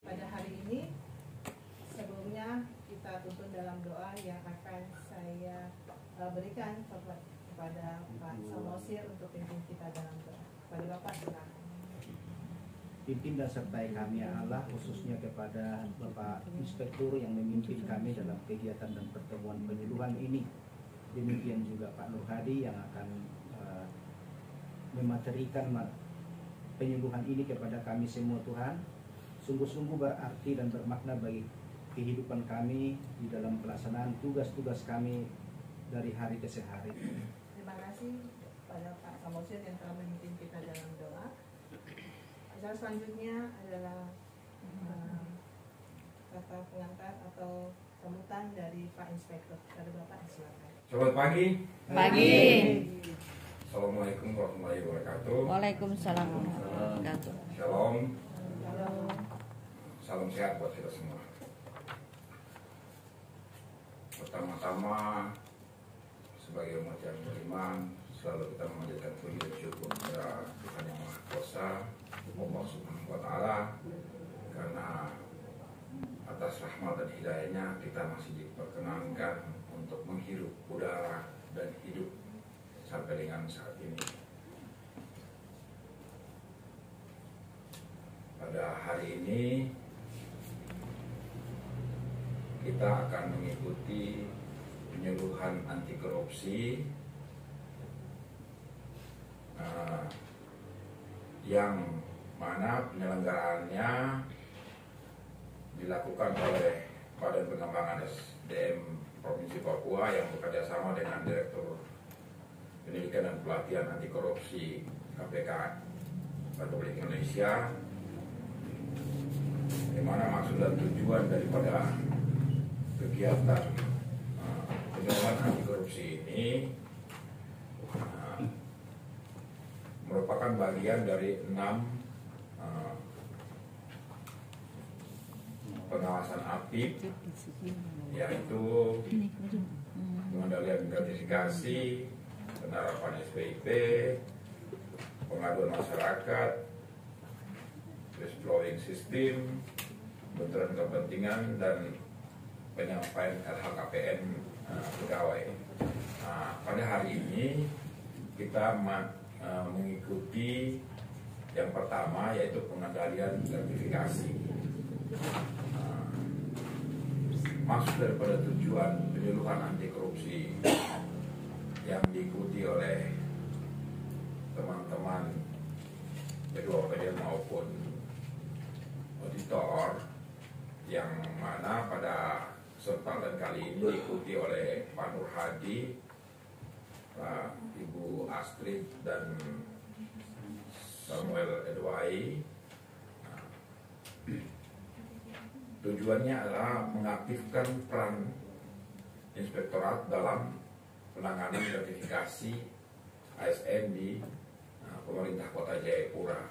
Pada hari ini, sebelumnya kita tuntun dalam doa yang akan saya berikan kepada Pak Samosir untuk pimpin kita dalam doa. Kepada Bapak, silakan. Pimpin dan sertai kami ya Allah, khususnya kepada Bapak Inspektur yang memimpin kami dalam kegiatan dan pertemuan penyuluhan ini. Demikian juga Pak Nur Hadi yang akan mematerikan penyuluhan ini kepada kami semua Tuhan. Sungguh-sungguh berarti dan bermakna bagi kehidupan kami di dalam pelaksanaan tugas-tugas kami dari hari ke hari. Terima kasih pada Pak Samosir yang telah memimpin kita dalam doa. Acara selanjutnya adalah kata pengantar atau sambutan dari Pak Inspektur. Pada Bapak, silakan. Selamat pagi. Pagi. Assalamualaikum warahmatullahi wabarakatuh. Waalaikumsalam warahmatullahi wabarakatuh. Shalom. Halo. Salam sehat buat kita semua. Pertama-tama, sebagai umat yang beriman, selalu kita memanjatkan puji dan syukur kepada Tuhan Yang Maha Kuasa, Allah Subhanahu wa Ta'ala, karena atas rahmat dan hidayahnya kita masih diperkenankan untuk menghirup udara dan hidup sampai dengan saat ini. Pada hari ini kita akan mengikuti penyuluhan anti korupsi yang mana penyelenggaraannya dilakukan oleh Badan Pengembangan SDM Provinsi Papua yang bekerjasama dengan Direktur Pendidikan dan Pelatihan Anti Korupsi KPK Republik Indonesia, di mana maksud dan tujuan daripada kegiatan penyuluhan anti korupsi ini merupakan bagian dari 6 pengawasan APIP, yaitu pengendalian gratifikasi, penerapan SPIP, pengaduan masyarakat, whistleblowing system, benturan kepentingan, dan penyampaian LHKPN pegawai. Pada hari ini kita mengikuti yang pertama, yaitu pengendalian gratifikasi. Maksud daripada tujuan penyuluhan anti korupsi yang diikuti oleh teman-teman kedua PDL maupun auditor, yang mana pada kesempatan kali ini diikuti oleh Pak Nur Hadi, Ibu Astrid, dan Samuel Edwai. Tujuannya adalah mengaktifkan peran inspektorat dalam penanganan gratifikasi ASN di pemerintah Kota Jayapura,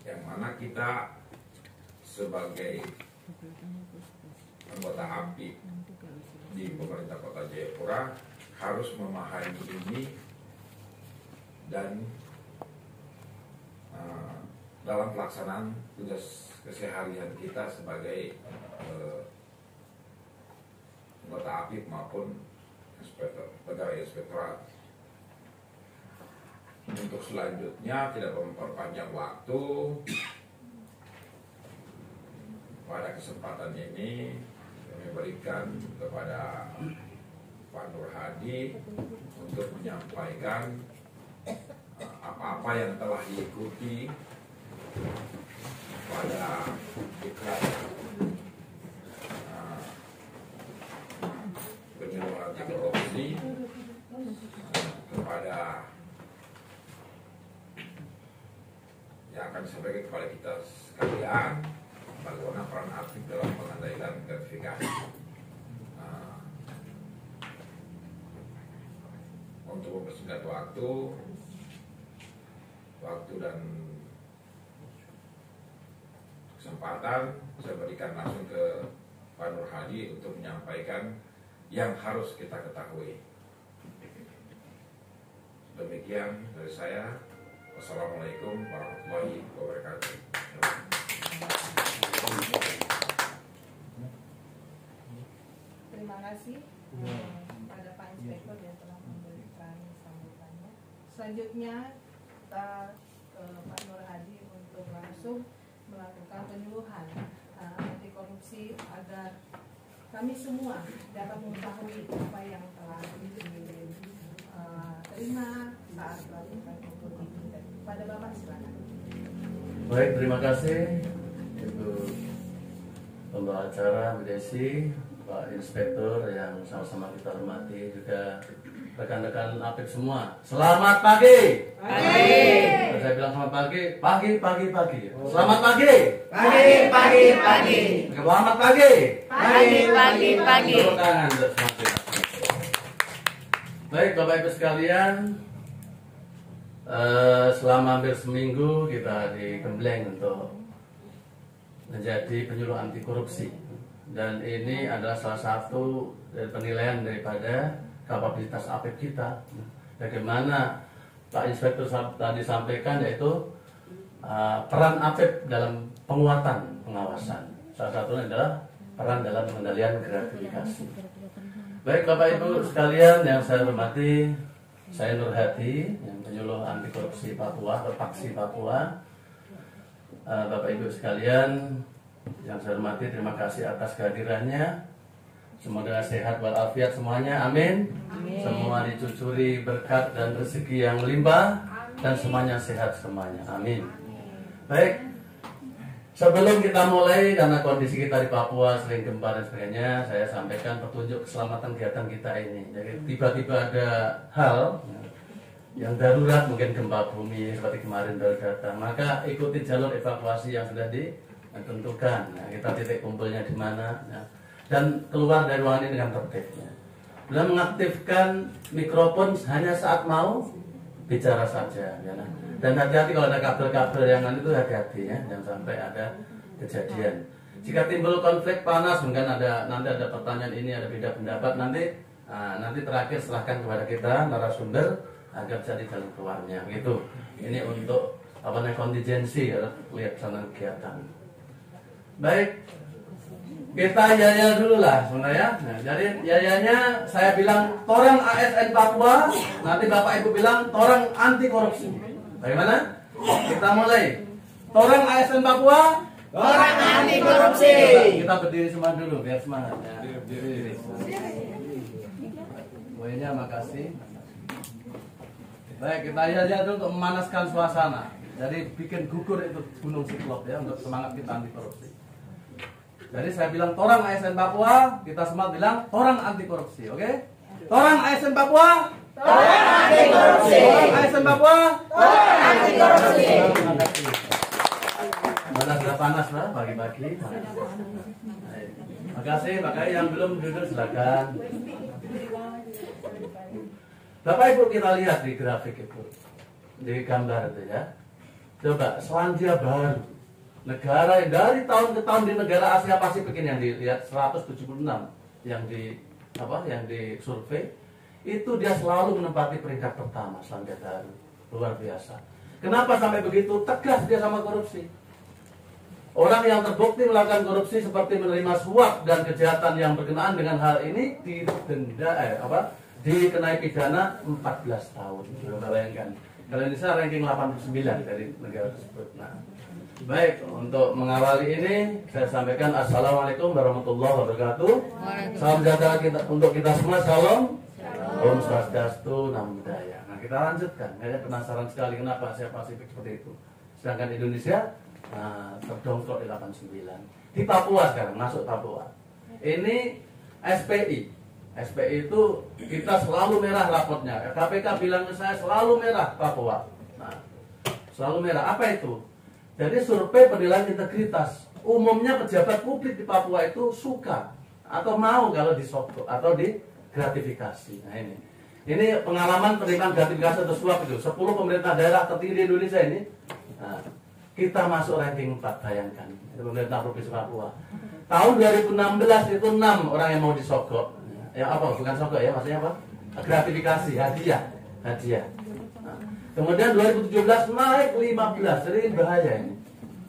yang mana kita sebagai anggota APIP di pemerintah Kota Jayapura harus memahami ini dan dalam pelaksanaan tugas keseharian kita sebagai anggota APIP maupun pegawai inspektorat. Untuk selanjutnya, tidak memperpanjang waktu, pada kesempatan ini kami berikan kepada Pak Nur Hadi untuk menyampaikan apa-apa yang telah diikuti pada diklat penyuluhan anti korupsi kepada yang akan disampaikan kepada kita sekalian, bagaimana peran aktif dalam pengendalian gratifikasi. Untuk mempersingkat waktu dan kesempatan, saya berikan langsung ke Pak Nur Hadi untuk menyampaikan yang harus kita ketahui. Demikian dari saya. Wassalamualaikum warahmatullahi wabarakatuh. Terima kasih pada Pak Inspektur yang telah memberikan sambutannya. Selanjutnya kita ke Pak Nur Hadi untuk langsung melakukan penyuluhan anti korupsi agar kami semua dapat mengetahui apa yang telah diterima saat melakukan hukum ini. Pada Bapak silakan. Baik, terima kasih Ibu pembawa acara Bu Desi, Pak Inspektur yang sama-sama kita hormati, juga rekan-rekan APIP semua. Selamat pagi. Pagi. Kalau saya bilang selamat pagi, pagi. Selamat pagi. Pagi. Selamat pagi. Pagi. Tepuk tangan untuk semua kita. Baik, Bapak Ibu sekalian, selama hampir seminggu kita digembleng untuk menjadi penyuluh anti korupsi, dan ini adalah salah satu dari penilaian daripada kapabilitas APIP kita. Bagaimana Pak Inspektur tadi sampaikan, yaitu peran APIP dalam penguatan pengawasan. Salah satunya adalah peran dalam pengendalian gratifikasi. Baik Bapak Ibu sekalian yang saya hormati, saya Nur Hadi, yang penyuluh anti korupsi Papua atau Paksi Papua. Bapak Ibu sekalian yang saya hormati, terima kasih atas kehadirannya. Semoga sehat walafiat semuanya, amin. Semua dicucuri berkat dan rezeki yang melimpah, dan semuanya sehat semuanya, amin. Baik, sebelum kita mulai, karena kondisi kita di Papua sering gempa dan sebagainya, saya sampaikan petunjuk keselamatan kegiatan kita ini. Jadi tiba-tiba ada hal yang darurat, mungkin gempa bumi seperti kemarin baru datang, maka ikuti jalur evakuasi yang sudah ditentukan. Nah, kita titik kumpulnya di mana, dan keluar dari ruangan ini dengan tertib. Dan mengaktifkan mikrofon hanya saat mau bicara saja, ya. Dan hati-hati kalau ada kabel-kabel yang itu, hati-hati ya, jangan sampai ada kejadian. Jika timbul konflik panas, mungkin nanti ada pertanyaan ini, ada beda pendapat, nanti terakhir serahkan kepada kita narasumber agar jadi jalan keluarnya, gitu. Ini untuk kontingensi ya, pelaksanaan kegiatan. Baik. Kita yaya dulu lah sebenarnya. Nah, jadi yayanya saya bilang Torang ASN Papua, nanti Bapak Ibu bilang Torang anti korupsi. Bagaimana? Kita mulai. Torang ASN Papua, Torang anti korupsi. Kita berdiri semua dulu biar semangat ya. Berdiri. Boynya makasih. Baik, kita yaya dulu untuk memanaskan suasana. Jadi bikin gugur itu gunung Siklop ya, untuk semangat kita anti korupsi. Jadi saya bilang Torang ASN Papua, kita semua bilang Torang anti korupsi, oke? Torang ASN Papua, Torang anti korupsi. Torang ASN Papua, Torang anti korupsi. Mana sudah panas lah pagi-pagi. Makasih, makanya yang belum duduk silakan. Bapak Ibu kita lihat di grafik itu, di gambar itu ya. Coba Selandia Baru. Negara yang dari tahun ke tahun di negara Asia Pasifik ini yang dilihat 176 yang disurvei, itu dia selalu menempati peringkat pertama. Selandia Baru luar biasa. Kenapa sampai begitu tegas dia sama korupsi? Orang yang terbukti melakukan korupsi seperti menerima suap dan kejahatan yang berkenaan dengan hal ini dikenai pidana 14 tahun. Bayangkan. Kalau Indonesia ranking 89 dari negara tersebut. Nah, baik, untuk mengawali ini saya sampaikan Assalamualaikum warahmatullahi wabarakatuh. Salam sejahtera untuk kita semua. Salam. Om Swastiastu, Namo Buddhaya. Nah, kita lanjutkan. Kayaknya penasaran sekali kenapa Asia Pasifik seperti itu. Sedangkan Indonesia terdongkrak di 89. Di Papua sekarang, masuk Papua. Ini SPI. SPI itu kita selalu merah rapotnya. KPK bilang ke saya selalu merah Papua. Nah, selalu merah. Apa itu? Jadi survei penilaian integritas. Umumnya pejabat publik di Papua itu suka atau mau kalau disogok atau digratifikasi. Nah ini pengalaman penerimaan gratifikasi atau suap itu. 10 pemerintah daerah tertinggi di Indonesia ini. Nah, kita masuk ranking 4, bayangkan. Itu pemerintah provinsi Papua. Tahun 2016 itu 6 orang yang mau disogok. Ya apa? Bukan sogok ya, maksudnya apa? Gratifikasi, hadiah. Nah, Kemudian 2017 naik 15, jadi ini bahaya ini.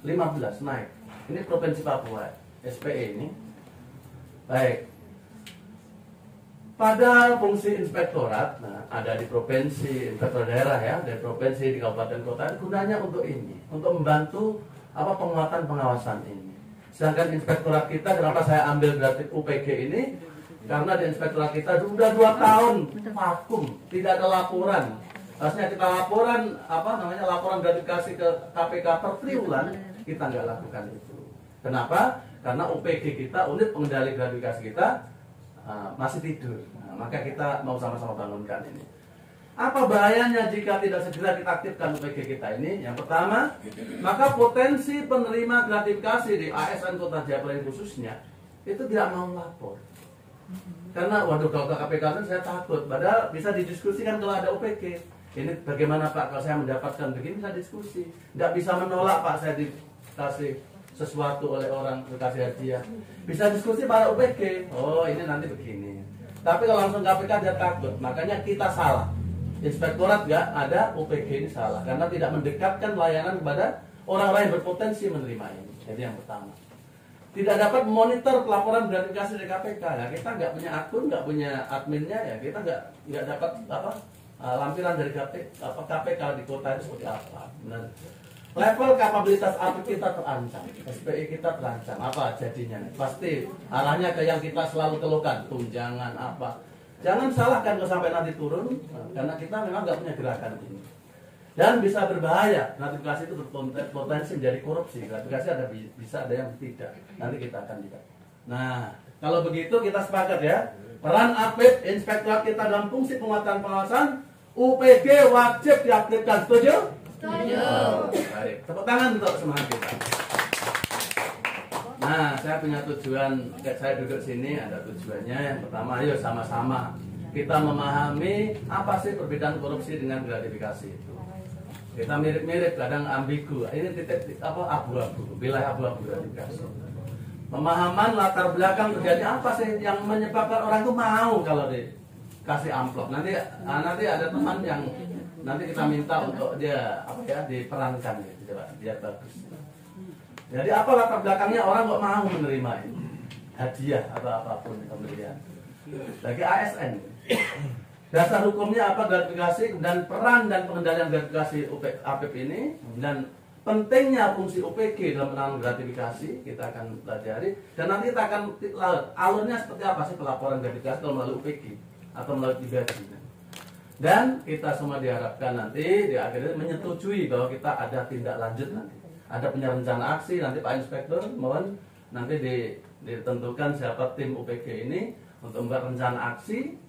15 naik. Ini Provinsi Papua, SPE ini. Baik. Pada fungsi inspektorat, nah, ada di provinsi, inspektor daerah ya, dari provinsi, di kabupaten kota, gunanya untuk ini, untuk membantu penguatan pengawasan ini. Sedangkan inspektorat kita, kenapa saya ambil gratis UPG ini? Karena di inspektorat kita sudah 2 tahun vakum, tidak ada laporan. Harusnya kita laporan, laporan gratifikasi ke KPK per triwulan, kita nggak lakukan itu. Kenapa? Karena UPG kita, unit pengendali gratifikasi kita, masih tidur. Nah, maka kita mau sama-sama bangunkan ini. Apa bahayanya jika tidak segera kita aktifkan UPG kita ini? Yang pertama, maka potensi penerima gratifikasi di ASN Kota Jayapura khususnya itu tidak mau lapor. Karena waduh, kalau ke KPK kan saya takut. Padahal bisa didiskusikan kalau ada UPG. Ini bagaimana Pak kalau saya mendapatkan begini, bisa diskusi. Nggak bisa menolak Pak, saya dikasih sesuatu oleh orang, dikasih hadiah. Bisa diskusi pada UPG. Oh ini nanti begini. Tapi kalau langsung KPK dia takut. Makanya kita salah. Inspektorat nggak ada, UPG ini salah. Karena tidak mendekatkan layanan kepada orang-orang yang berpotensi menerima ini. Jadi yang pertama. Tidak dapat monitor pelaporan gratifikasi dari KPK. Ya, kita nggak punya akun, nggak punya adminnya, ya kita nggak dapat lampiran dari KPK di kota itu seperti apa. Benar. Level kapabilitas APIK kita terancam, SPI kita terancam. Apa jadinya? Pasti arahnya ke yang kita selalu keluhkan, tunjangan apa. Jangan salahkan kalau sampai nanti turun, karena kita memang nggak punya gerakan ini. Dan bisa berbahaya. Gratifikasi itu berpotensi menjadi korupsi. Gratifikasi bisa ada yang tidak. Nanti kita akan lihat. Nah, kalau begitu kita sepakat ya. Peran APIK, inspektorat kita dalam fungsi penguatan pengawasan, UPG wajib diaktifkan. Setuju? Baik, tepuk tangan untuk semangat kita. Nah, saya punya tujuan, saya duduk sini ada tujuannya. Yang pertama, ayo sama-sama kita memahami apa sih perbedaan korupsi dengan gratifikasi itu. Kita mirip-mirip, kadang ambigu. Ini titik abu-abu, wilayah abu-abu gratifikasi. Pemahaman latar belakang terjadi apa sih yang menyebabkan orang itu mau kalau dikasih amplop. Nanti ada teman yang nanti kita minta untuk dia diperankan gitu, biar bagus. Jadi apa latar belakangnya orang kok mau menerima ini hadiah atau apapun pemberian bagi ASN? Dasar hukumnya apa gratifikasi dan peran dan pengendalian gratifikasi APIK ini, dan pentingnya fungsi UPG dalam penanganan gratifikasi kita akan pelajari, dan nanti kita akan alurnya seperti apa sih pelaporan gratifikasi kalau melalui UPG atau melalui IBADI. Dan kita semua diharapkan nanti di akhirnya menyetujui bahwa kita ada tindak lanjut nanti. Ada punya rencana aksi, nanti Pak Inspektur mohon nanti ditentukan siapa tim UPG ini untuk membuat rencana aksi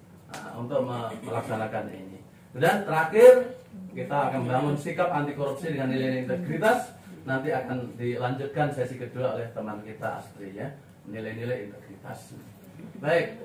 untuk melaksanakan ini. Dan terakhir kita akan bangun sikap anti korupsi dengan nilai integritas. Nanti akan dilanjutkan sesi kedua oleh teman kita Astri ya, nilai-nilai integritas. Baik.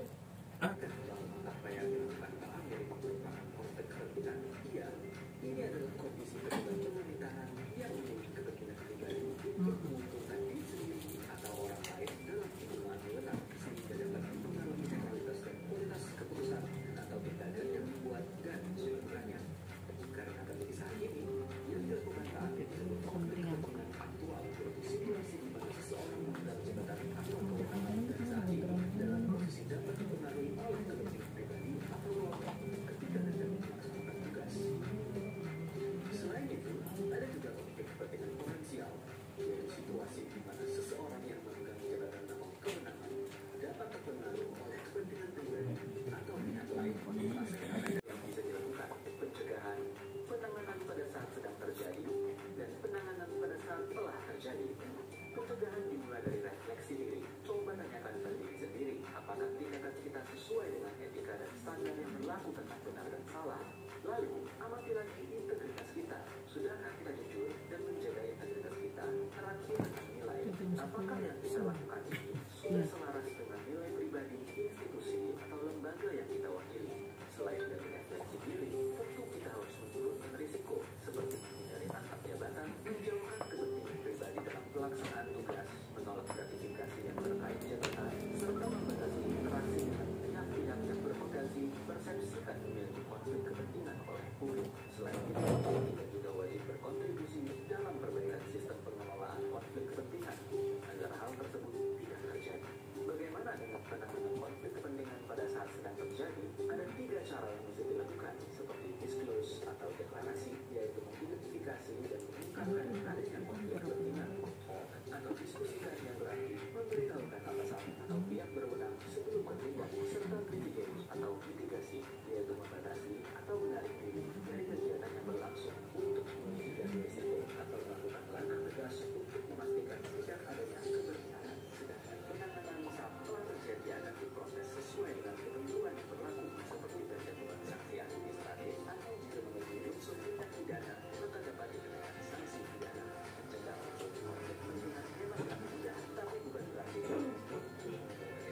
atau diskusikan yang berarti memberitahukan atasan atau pihak berwenang sebelum bertindak, serta mitigasi atau mitigasi, yaitu membatasi atau menarik diri dari kegiatan yang berlangsung untuk memitigasi risiko atau melakukan langkah tegas untuk memastikan tidak adanya keberpihakan. Sedangkan penanganan saat telah terjadi akan diproses sesuai dengan ketentuan yang berlaku seperti penjatuhan sanksi administratif atau jika memenuhi unsur tindak pidana maka dapat dikenakan sanksi pidana. Mencegah unsur konflik kepentingan memang lebih mudah, tapi bukan berarti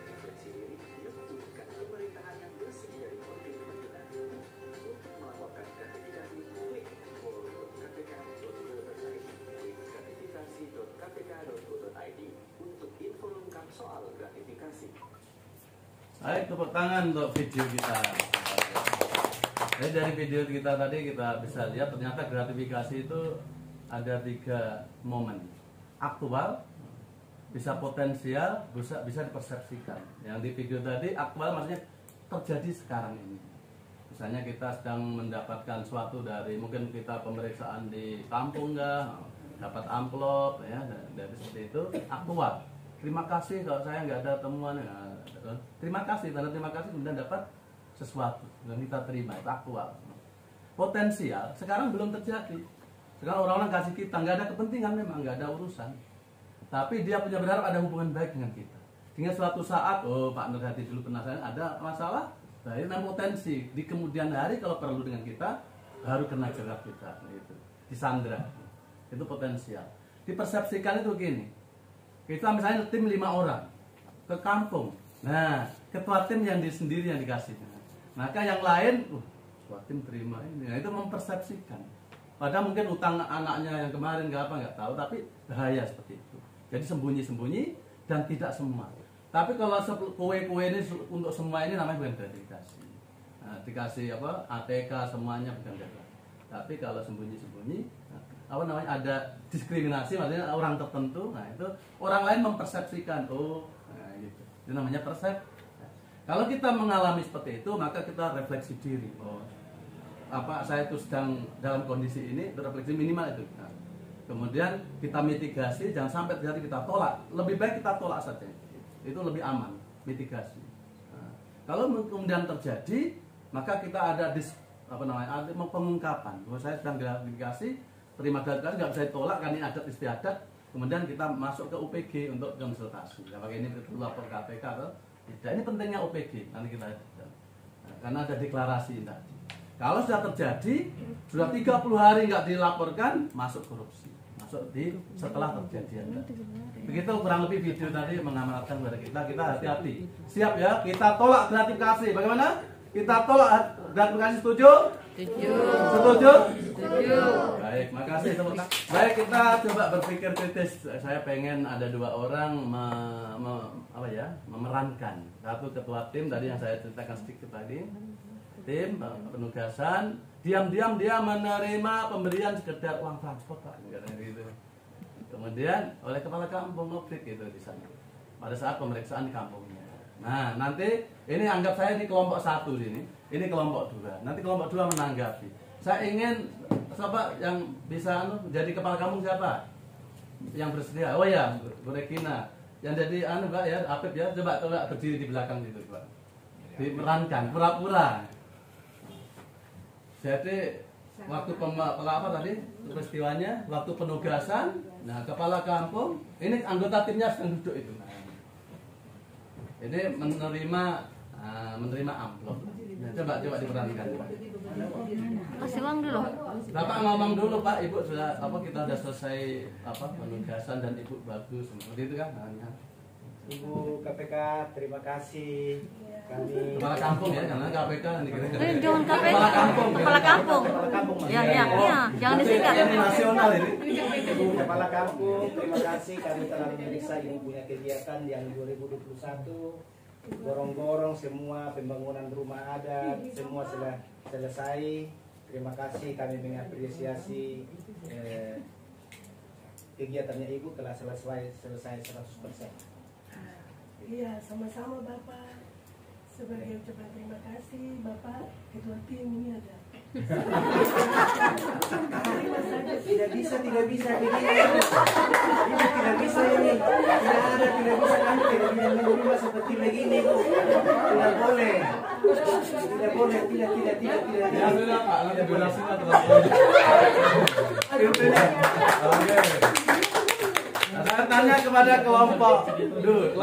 refleksi diri membutuhkan pemerintahan yang bersih dari konflik kepentingan. Untuk melaporkan gratifikasi, klik www.kpk.go.id, klik gratifikasi.kpk.go.id untuk info lengkap soal gratifikasi. Baik, tepuk tangan untuk video kita. Jadi dari video kita tadi kita bisa lihat ternyata gratifikasi itu ada 3 momen. Aktual, bisa potensial, bisa dipersepsikan. Yang di video tadi aktual maksudnya terjadi sekarang ini. Misalnya kita sedang mendapatkan suatu dari mungkin kita pemeriksaan di kampung dapat amplop ya, dari seperti itu aktual. Terima kasih kalau saya nggak ada temuan. Terima kasih, tanda terima kasih kemudian dapat sesuatu dan kita terima, itu aktual. Potensial sekarang belum terjadi. Sekarang orang-orang kasih kita nggak ada kepentingan, memang nggak ada urusan. Tapi dia punya berharap ada hubungan baik dengan kita. Sehingga suatu saat, oh Pak Nurhadi dulu pernah ada masalah, nah ini potensi di kemudian hari kalau perlu dengan kita baru kena jerat kita, gitu. Disandra, itu potensial. Dipersepsikan itu gini. Kita misalnya tim 5 orang ke kampung. Nah, ketua tim yang sendiri yang dikasih. Maka yang lain, ketua tim terima ini. Nah, itu mempersepsikan. Padahal mungkin utang anaknya yang kemarin nggak tahu, tapi bahaya seperti itu. Jadi sembunyi-sembunyi dan tidak semua. Tapi kalau kue-kue ini untuk semua ini namanya bukan gratifikasi. Nah, dikasih apa? ATK semuanya bukan gratifikasi. Tapi kalau sembunyi-sembunyi, apa namanya, ada diskriminasi, maksudnya orang tertentu. Nah, itu orang lain mempersepsikan, oh, nah, gitu. Itu namanya persep. Nah, kalau kita mengalami seperti itu, maka kita refleksi diri. Oh, apa saya itu sedang dalam kondisi ini, refleksi minimal itu. Nah, kemudian kita mitigasi, jangan sampai terjadi kita tolak. Lebih baik kita tolak saja. Itu lebih aman, mitigasi. Nah, kalau kemudian terjadi, maka kita ada ada pengungkapan bahwa saya sedang gratifikasi, terima gratifikasi nggak bisa ditolak karena ini adat istiadat. Kemudian kita masuk ke UPG untuk konsultasi. Nah, ini perlu lapor KPK atau tidak. Ini pentingnya UPG. Nanti kita karena ada deklarasi tadi. Kalau sudah terjadi, sudah 30 hari nggak dilaporkan, masuk korupsi. Masuk di setelah kejadian. Begitu kurang lebih video tadi mengamanatkan kepada kita. Kita hati-hati. Siap ya, kita tolak gratifikasi. Bagaimana? Kita tolak gratifikasi, setuju? Setuju? Setuju. Baik, makasih teman-teman. Baik, kita coba berpikir kritis. Saya pengen ada 2 orang memerankan. Satu ketua tim tadi yang saya ceritakan sedikit tadi. Tim penugasan, diam-diam dia menerima pemberian sekedar uang transport, Pak, gitu. Kemudian oleh kepala kampung ngobrik gitu di sana. Pada saat pemeriksaan di kampungnya. Nah, nanti ini anggap saya di kelompok 1 sini, ini kelompok 2. Nanti kelompok 2 menanggapi. Saya ingin coba yang bisa jadi kepala kampung siapa? Yang bersedia. Oh ya, Bu Regina. Yang jadi Mbak ya, Apip ya, coba berdiri di belakang gitu, Pak. Dimerankan pura-pura. Jadi waktu peristiwanya, waktu penugasan, nah kepala kampung, ini anggota timnya sedang duduk itu. Nah, ini menerima amplop. Nah, coba diperankan. Kasih uang dulu. Bapak ngomong dulu, Pak. Ibu sudah kita sudah selesai penugasan dan Ibu bagus, seperti itu kan? Ibu KPK, terima kasih. Kami kepala kampung ya, karena KPK Jangan KPK. Kepala kampung. Ya, jangan disingkat. Ini nasional ini. Ibu Kepala Kampung, terima kasih kami telah memeriksa Ibu punya kegiatan yang 2021. Gorong-gorong semua pembangunan rumah adat, semua sudah selesai. Terima kasih, kami mengapresiasi kegiatannya Ibu telah selesai 100%. Iya, sama-sama Bapak. Sebagai ucapan terima kasih Bapak, ketua tim ini ada. Terima saja tidak Tidak bisa begini. Ini tidak bisa ini. Tidak bisa kami tidak menerima seperti begini, Bu. Tidak boleh. Tidak boleh. Tidak. Ya sudah Pak, nanti durasinya terlalu. Oke. Saya tanya kepada kelompok 2.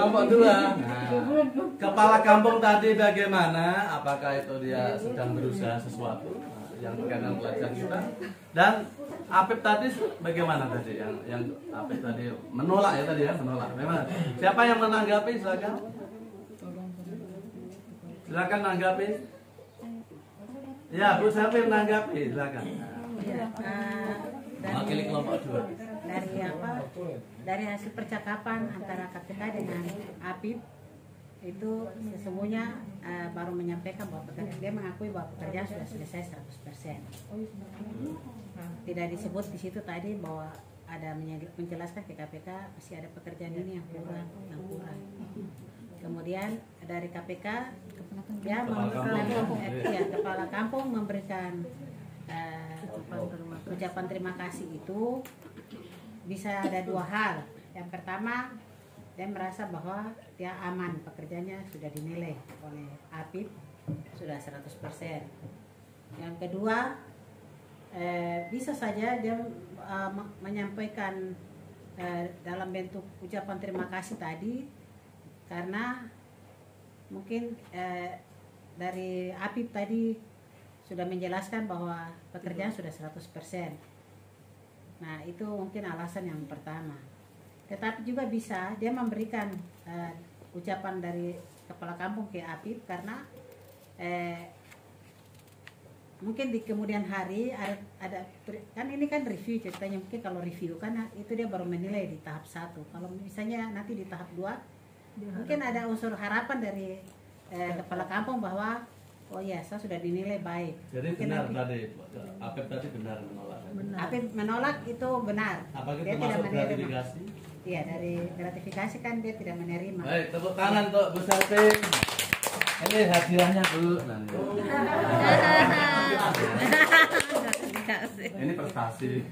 Kepala kampung tadi bagaimana? Apakah itu dia sedang berusaha sesuatu yang berkaitan pelajaran kita? Dan Apip tadi bagaimana tadi? Yang Apip tadi menolak ya tadi ya, menolak. Memang. Siapa yang menanggapi? Silakan. Silakan menanggapi. Ya, Bu Safi menanggapi, silakan. Ya, Wakili kelompok 2. Dari hasil percakapan antara KPK dengan Apip itu sesungguhnya baru menyampaikan bahwa dia mengakui bahwa pekerjaan sudah selesai 100%. Tidak disebut di situ tadi bahwa ada menjelaskan ke KPK masih ada pekerjaan ini yang kurang. Kemudian dari KPK dia kepala kampung memberikan ucapan terima kasih itu bisa ada 2 hal. Yang pertama, dia merasa bahwa dia aman, pekerjaannya sudah dinilai oleh Apip sudah 100%. Yang kedua, bisa saja dia menyampaikan dalam bentuk ucapan terima kasih tadi karena mungkin dari Apip tadi sudah menjelaskan bahwa pekerjaan sudah 100%. Nah, itu mungkin alasan yang pertama. Tetapi juga bisa dia memberikan ucapan dari kepala kampung ke Apip karena mungkin di kemudian hari ada kan ini kan review ceritanya, mungkin kalau review kan itu dia baru menilai di tahap 1. Kalau misalnya nanti di tahap 2 mungkin ada unsur harapan dari kepala kampung bahwa oh ya, saya sudah dinilai baik. Jadi mungkin benar tadi, Apip tadi benar menolak. Apip menolak itu benar. Apakah dia itu masuk tidak menerima. gratifikasi? Iya, dari gratifikasi kan dia tidak menerima. Baik, tepuk tangan untuk Bu Safi. Ini hadiahnya Bu. Ini prestasi.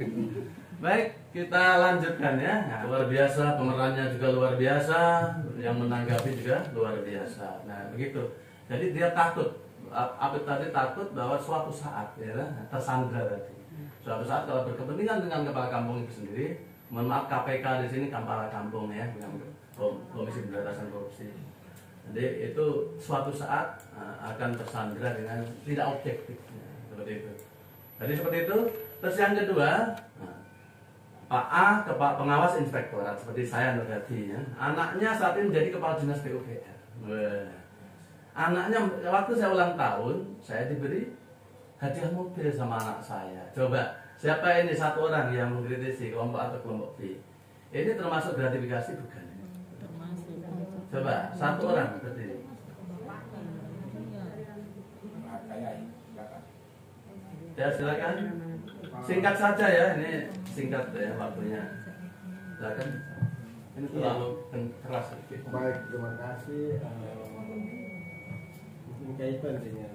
Baik, kita lanjutkan ya. Nah, luar biasa, pemerannya juga luar biasa, yang menanggapi juga luar biasa. Nah, begitu. Jadi dia takut. Apip tadi takut bahwa suatu saat ya tersandra tadi. Suatu saat kalau berkepentingan dengan kepala kampung itu sendiri, mohon maaf KPK di sini kepala kampung ya, dengan Komisi Pemberantasan Korupsi. Jadi itu suatu saat akan tersandra dengan tidak objektif ya, seperti itu. Jadi seperti itu. Terus yang kedua, Pak A, kepala pengawas inspektorat seperti saya tadi ya, anaknya saat ini menjadi kepala dinas PUPR. Anaknya waktu saya ulang tahun, saya diberi hadiah mobil sama anak saya. Coba, siapa ini satu orang yang mengkritisi kelompok atau kelompok B? Ini termasuk gratifikasi bukan? Coba, satu orang berdiri. Ya silakan. Singkat saja ya, ini singkat ya waktunya. Silakan. Ini terlalu keras. Baik, terima kasih. Kaitan dengan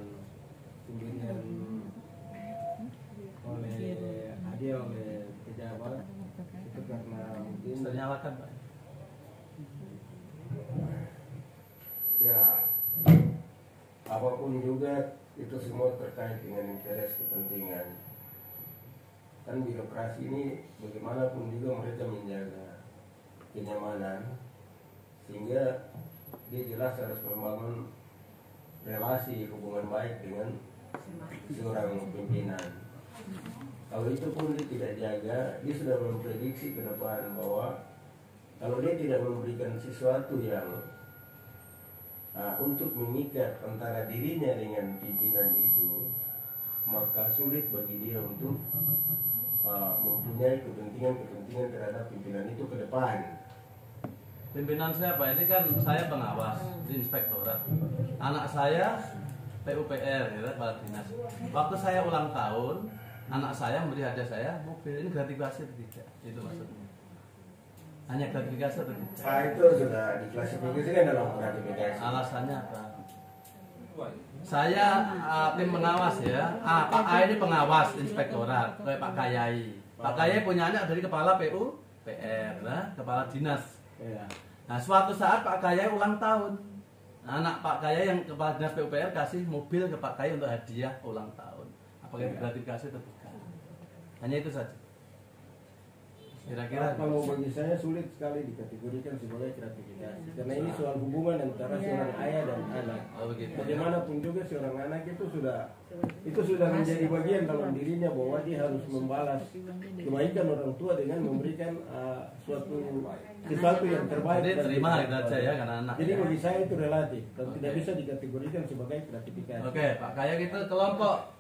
pemberian oleh pejabat itu karena mungkin Ternyalakan Pak. ya apapun juga itu semua terkait dengan interest kepentingan. Kan birokrasi ini bagaimanapun juga mereka menjaga kenyamanan sehingga dia jelas harus membangun relasi hubungan baik dengan seorang pimpinan. Kalau itu pun dia tidak jaga, dia sudah memprediksi ke depan bahwa kalau dia tidak memberikan sesuatu yang untuk mengikat antara dirinya dengan pimpinan itu, maka sulit bagi dia untuk mempunyai kepentingan terhadap pimpinan itu ke depan. Pimpinan siapa? Ini kan saya pengawas di inspektorat. Anak saya PUPR ya, kepala dinas. Waktu saya ulang tahun, anak saya memberi hadiah saya mobil. Ini gratifikasi atau tidak? Itu maksudnya. Hanya gratifikasi atau tidak? Itu sudah diklasifikasikan dalam gratifikasi. Alasannya apa? Saya tim pengawas ya. Pak A ini pengawas inspektorat, kayak Pak Kayai. Pak Kaya punya anak dari kepala PUPR, kepala dinas. Ya. Nah, suatu saat Pak Kaya ulang tahun. Anak Pak Kaya yang kepala dinas PUPR kasih mobil ke Pak Kaya untuk hadiah ulang tahun. Apakah itu gratifikasi atau bukan? Hanya itu saja. Kira-kira kalau bagi saya sulit sekali dikategorikan sebagai gratifikasi karena ini soal hubungan antara seorang ayah dan anak. Bagaimanapun juga seorang anak itu sudah menjadi bagian dalam dirinya bahwa dia harus membalas kebaikan orang tua dengan memberikan sesuatu yang terbaik. Jadi terima itu aja ya karena anak. Jadi bagi saya itu relatif dan tidak bisa dikategorikan sebagai gratifikasi. Oke, Pak Kaya itu kelompok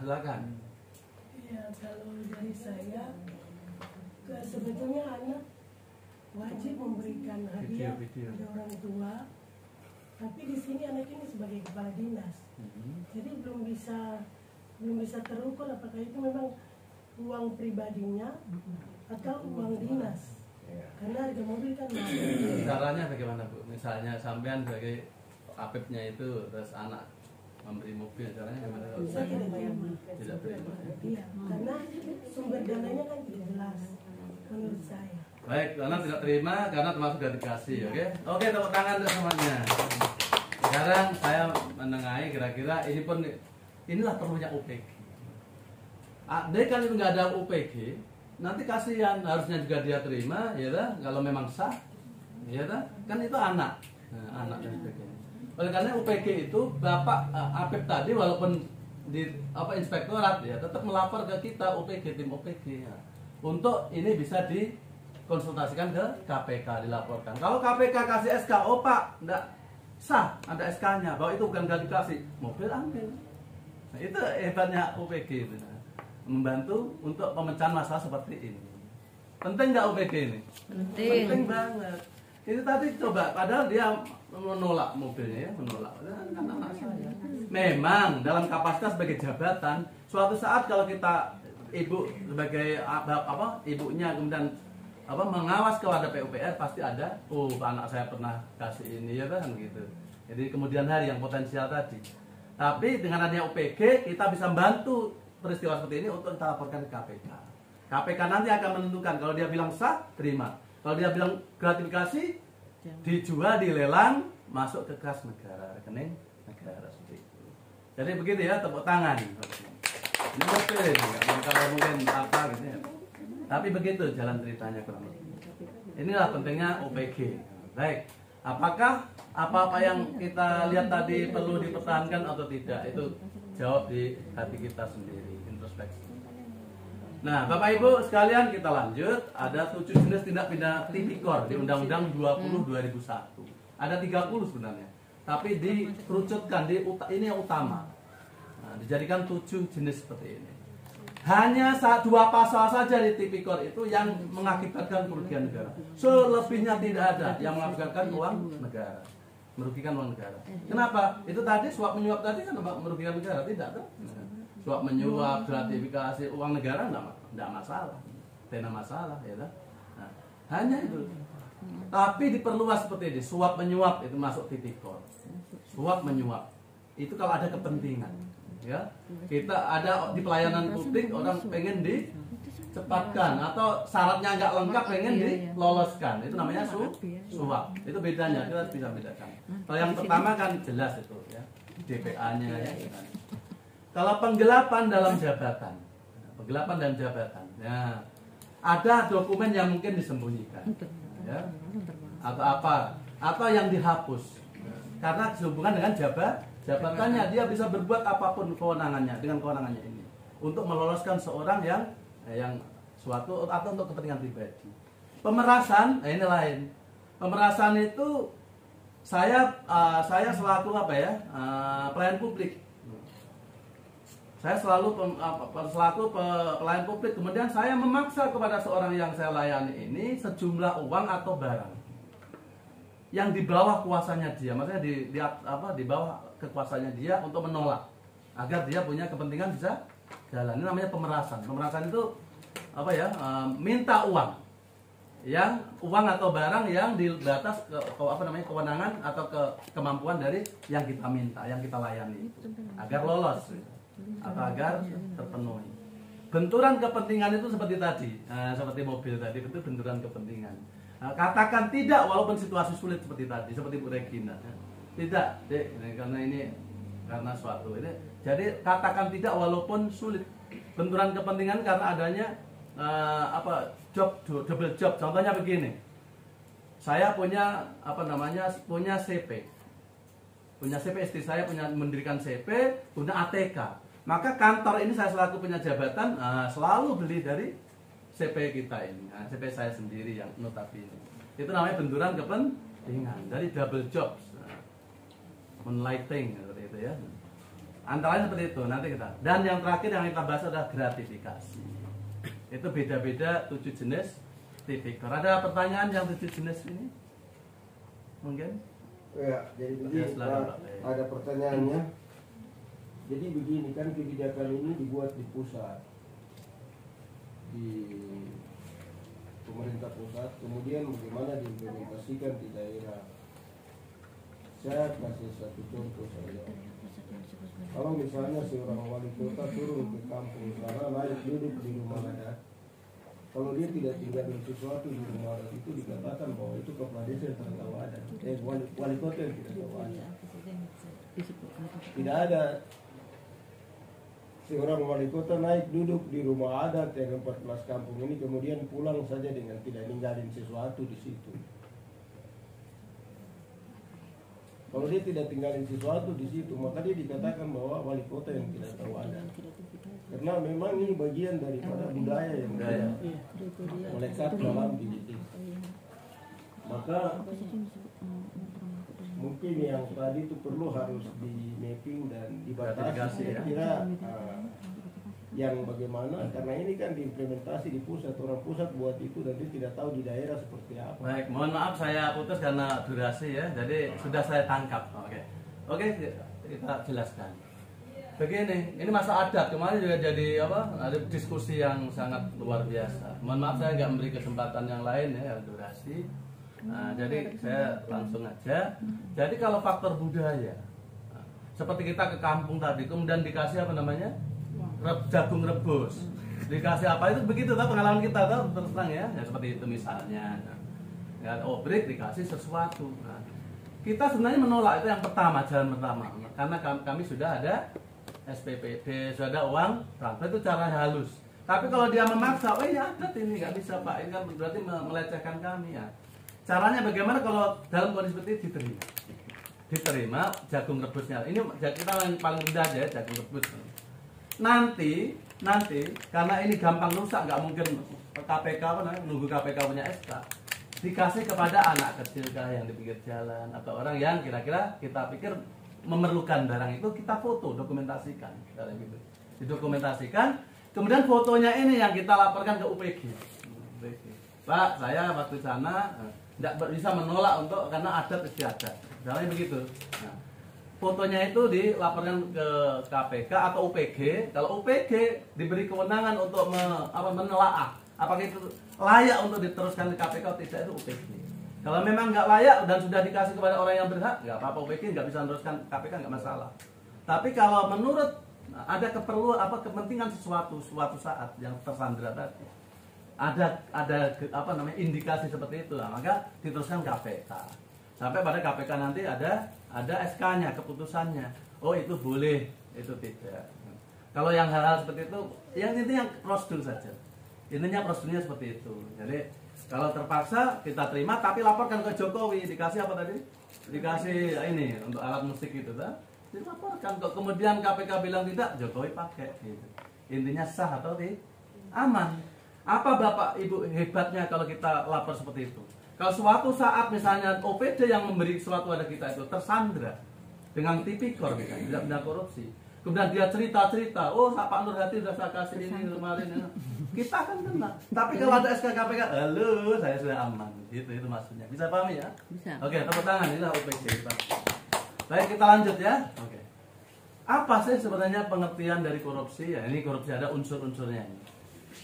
silakan. Iya, kalau dari saya sebetulnya anak wajib memberikan hadiah pada orang tua, tapi di sini anak ini sebagai kepala dinas, jadi belum bisa terukur apakah itu memang uang pribadinya atau uang dinas, karena harga mobil kan mahal. Caranya bagaimana Bu? Misalnya sampean sebagai apipnya itu terus anak memberi mobil, caranya gimana? Saya tidak terima. Tidak terima. Iya, karena sumber dananya kan tidak jelas. Menurut saya. Baik, karena tidak terima karena termasuk gratifikasi, oke? Oke, tepuk tangan untuk semuanya. Sekarang saya menengahi kira-kira inilah perlunya UPG. Jadi kalau nggak ada UPG, nanti kasihan, harusnya juga dia terima, ya dah, kalau memang sah, ya dah, kan itu anak, anak dan sebagainya. Oleh karena UPG itu Bapak Apip tadi walaupun di inspektorat ya tetap melapor ke kita UPG, tim UPG ya. Untuk ini bisa dikonsultasikan ke KPK, dilaporkan. Kalau KPK kasih SK, oh Pak, enggak sah, ada SK-nya, bahwa itu bukan gratifikasi, mobil ambil. Nah, itu hebatnya UPG itu, membantu untuk pemecahan masalah seperti ini. Penting nggak UPG ini? Penting banget. Ini tadi coba, padahal dia menolak mobilnya ya, menolak. Memang dalam kapasitas sebagai jabatan, suatu saat kalau kita ibu sebagai ibunya kemudian mengawas kepada PUPR pasti ada anak saya pernah kasih ini ya kan gitu. Jadi kemudian hari yang potensial tadi. Tapi dengan adanya UPG kita bisa membantu peristiwa seperti ini untuk kita laporkan ke KPK. KPK nanti akan menentukan kalau dia bilang sah terima. Kalau dia bilang gratifikasi dijual, dilelang, masuk ke kas negara, rekening negara seperti itu. Jadi begitu ya, tepuk tangan. Ini mobil ini, kalau mungkin apa gitu ya. Tapi begitu jalan ceritanya kurang lebih. Inilah pentingnya UPG. Baik, apakah apa-apa yang kita lihat tadi perlu dipertahankan atau tidak? Itu jawab di hati kita sendiri, introspeksi. Nah, Bapak Ibu sekalian kita lanjut. Ada 7 jenis tindak pidana tipikor di Undang-Undang 20/2001. Ada 30 sebenarnya, tapi dikerucutkan ini yang utama. Dijadikan 7 jenis seperti ini. Hanya 2 pasal saja di tipikor itu yang mengakibatkan kerugian negara. Selebihnya tidak ada yang mengakibatkan uang negara, merugikan uang negara. Kenapa? Itu tadi suap menyuap tadi kan merugikan negara, tidak kan? Suap menyuap, gratifikasi uang negara tidak masalah, tidak masalah, ya kan? Nah, hanya itu. Tapi diperluas seperti ini, suap menyuap itu masuk tipikor. Suap menyuap itu kalau ada kepentingan. Ya, kita ada di pelayanan publik orang pengen dicepatkan atau syaratnya nggak lengkap pengen diloloskan, itu namanya suap. Itu bedanya, kita bisa bedakan. Kalau yang pertama kan jelas itu ya, DPA-nya ya. Kalau penggelapan dalam jabatan, penggelapan dalam jabatan, ya ada dokumen yang mungkin disembunyikan, ya, atau apa, atau yang dihapus karena sehubungan dengan jabatannya, dia bisa berbuat apapun kewenangannya dengan kewenangannya ini untuk meloloskan seorang yang suatu atau untuk kepentingan pribadi. Pemerasan, ini lain. Pemerasan itu saya selaku pelayan publik. Saya selaku pelayan publik, kemudian saya memaksa kepada seorang yang saya layani ini sejumlah uang atau barang yang di bawah kuasanya dia, maksudnya di bawah kekuasaannya dia untuk menolak agar dia punya kepentingan bisa jalan. Ini namanya pemerasan. Pemerasan itu minta uang, uang atau barang yang di batas kewenangan atau kemampuan dari yang kita minta, yang kita layani agar lolos atau agar terpenuhi. benturan kepentingan itu seperti tadi, seperti mobil tadi, itu benturan kepentingan. Katakan tidak walaupun situasi sulit seperti tadi, seperti Bu Regina. Tidak, Dek, karena suatu ini. Jadi katakan tidak walaupun sulit. Benturan kepentingan karena adanya double job. Contohnya begini. Saya punya punya CP. Punya CP, istri saya punya mendirikan CP, punya ATK. Maka kantor ini saya selaku punya jabatan selalu beli dari CP kita ini, CP saya sendiri yang notabene. Itu namanya benturan kepentingan dari double jobs, moonlighting seperti itu ya. Antara lain seperti itu nanti kita. Dan yang terakhir yang kita bahas adalah gratifikasi. Itu beda-beda 7 jenis tipikor. Ada pertanyaan yang 7 jenis ini? Mungkin? Ya, jadi begini, ada pertanyaannya. Jadi begini, kan kebijakan ini dibuat di pusat, di pemerintah pusat, kemudian bagaimana diimplementasikan di daerah. Saya kasih satu contoh saja. Kalau misalnya seorang wali kota turun ke kampung sana, naik duduk di rumah adat, kalau dia tidak tinggal sesuatu di rumah adat itu dikatakan bahwa itu kepala desa yang tidak tahu adat, wali kota yang tidak tahu adat. Tidak ada seorang wali kota naik duduk di rumah adat yang 14 kampung ini kemudian pulang saja dengan tidak ninggalin sesuatu di situ. Kalau dia tidak tinggalin sesuatu di situ, maka dia dikatakan bahwa wali kota yang tidak tahu adat. Karena memang ini bagian daripada budaya yang melekat dalam diri kita. Maka mungkin yang tadi itu perlu harus di mapping dan dibatasi. Saya kira yang bagaimana, karena ini kan diimplementasi di pusat, orang pusat buat itu dan dia tidak tahu di daerah seperti apa. Baik, mohon maaf saya putus karena durasi ya, jadi sudah saya tangkap. Oke, kita jelaskan. Begini, ini masa adat kemarin juga jadi ada diskusi yang sangat luar biasa. Mohon maaf saya nggak memberi kesempatan yang lain ya, durasi. Jadi saya langsung aja. Jadi kalau faktor budaya, seperti kita ke kampung tadi, kemudian dikasih apa namanya? Jagung rebus, dikasih apa itu begitu, tahu pengalaman kita tahu terus terang ya seperti itu misalnya. Obrik dikasih sesuatu. Kita sebenarnya menolak itu yang pertama, jalan pertama, karena kami sudah ada SPPD, sudah ada uang transfer, itu cara halus. Tapi kalau dia memaksa, ya adat ini nggak bisa Pak, ini kan berarti melecehkan kami ya. Caranya bagaimana kalau dalam kondisi seperti itu diterima jagung rebusnya. Ini kita yang paling mudah aja jagung rebus. Nanti karena ini gampang rusak, nggak mungkin KPK nunggu KPK punya SK, dikasih kepada anak kecil yang di pinggir jalan atau orang yang kira-kira kita pikir memerlukan barang itu, kita foto dokumentasikan gitu. Didokumentasikan, kemudian fotonya ini yang kita laporkan ke UPG. Pak, saya waktu sana tidak bisa menolak karena adat istiadat, misalnya begitu. Fotonya itu dilaporkan ke KPK atau UPG. Kalau UPG diberi kewenangan untuk menelaah apakah itu layak untuk diteruskan ke KPK atau tidak, itu UPG. Kalau memang nggak layak dan sudah dikasih kepada orang yang berhak, nggak apa-apa, UPG nggak bisa meneruskan KPK, nggak masalah. Tapi kalau menurut ada kepentingan suatu saat yang tersandera tadi, ada indikasi seperti itu, maka diteruskan KPK. Sampai pada KPK nanti ada SK-nya, keputusannya. Oh itu boleh, itu tidak. Kalau yang hal-hal seperti itu, yang intinya prosedur saja. Intinya prosedurnya seperti itu. Jadi kalau terpaksa kita terima, tapi laporkan ke Jokowi. Dikasih apa tadi? Dikasih ini untuk alat musik itu, dilaporkan. Kok kemudian KPK bilang tidak, Jokowi pakai. Gitu. Intinya sah atau tidak? Aman. Apa Bapak Ibu hebatnya kalau kita lapor seperti itu? Kalau suatu saat misalnya OPD yang memberi sesuatu pada kita itu tersandra dengan tipikor, tidak benda korupsi, kemudian dia cerita, oh Pak Nurhati sudah saya kasih ini kemarin, kita akan kena. Tapi kalau ada SK KPK, halo saya sudah aman, itu maksudnya. Bisa paham ya? Bisa. Oke, tepuk tangan, inilah OPD kita. Baik, kita lanjut ya. Oke. Apa sih sebenarnya pengertian dari korupsi? Ya, ini korupsi ada unsur-unsurnya ini.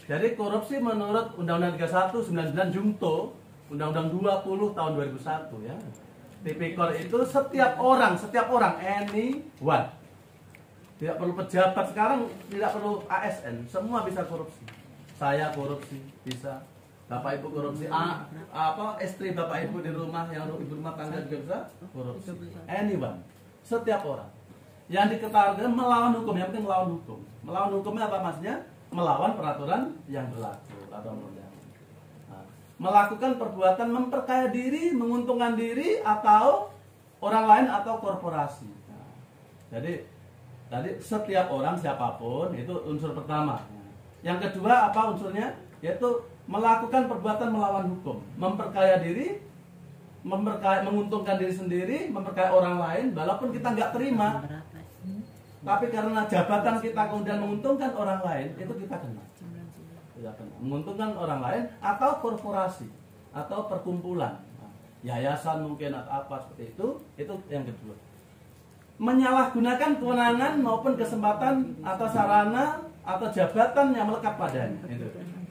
Jadi korupsi menurut Undang-Undang 31 99 Jungto, Undang-Undang 20 tahun 2001 ya. Tipikor itu setiap orang anyone Tidak perlu pejabat sekarang, tidak perlu ASN, semua bisa korupsi. Saya korupsi bisa, bapak ibu korupsi, istri bapak ibu di rumah yang ibu rumah tangga juga bisa korupsi. Anyone, setiap orang yang diketahui melawan hukum, yang penting melawan hukum. Melawan hukumnya apa maksudnya? Melawan peraturan yang berlaku atau melakukan perbuatan memperkaya diri, menguntungkan diri atau orang lain atau korporasi. Jadi tadi setiap orang siapapun itu unsur pertama. Yang kedua apa unsurnya? Yaitu melakukan perbuatan melawan hukum, memperkaya diri, menguntungkan diri sendiri, memperkaya orang lain, walaupun kita nggak terima. Tapi karena jabatan kita kemudian menguntungkan orang lain, itu kita kena. Menguntungkan orang lain atau korporasi atau perkumpulan, yayasan mungkin atau apa seperti itu yang kedua. Menyalahgunakan kewenangan maupun kesempatan atau sarana atau jabatan yang melekat padanya. Itu.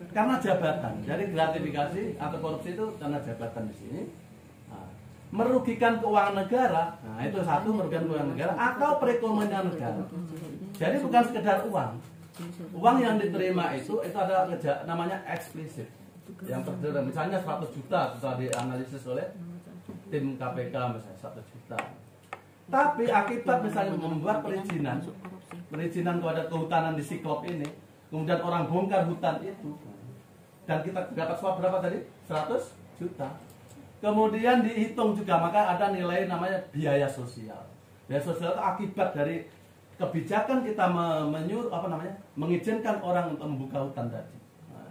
Karena jabatan. Jadi gratifikasi atau korupsi itu karena jabatan di sini. Merugikan keuangan negara. Nah, itu satu, merugikan keuangan negara atau perekonomian negara. Jadi bukan sekedar uang. Uang yang diterima itu ada namanya eksplisit. Yang terdiri misalnya 100 juta setelah dianalisis oleh tim KPK misalnya 100 juta. Tapi akibat misalnya membuat perizinan kepada kehutanan di Siklop ini, kemudian orang bongkar hutan itu, dan kita dapat suap berapa tadi? 100 juta. Kemudian dihitung juga, maka ada nilai namanya biaya sosial. Biaya sosial itu akibat dari kebijakan kita mengizinkan orang untuk membuka hutan tadi. Nah,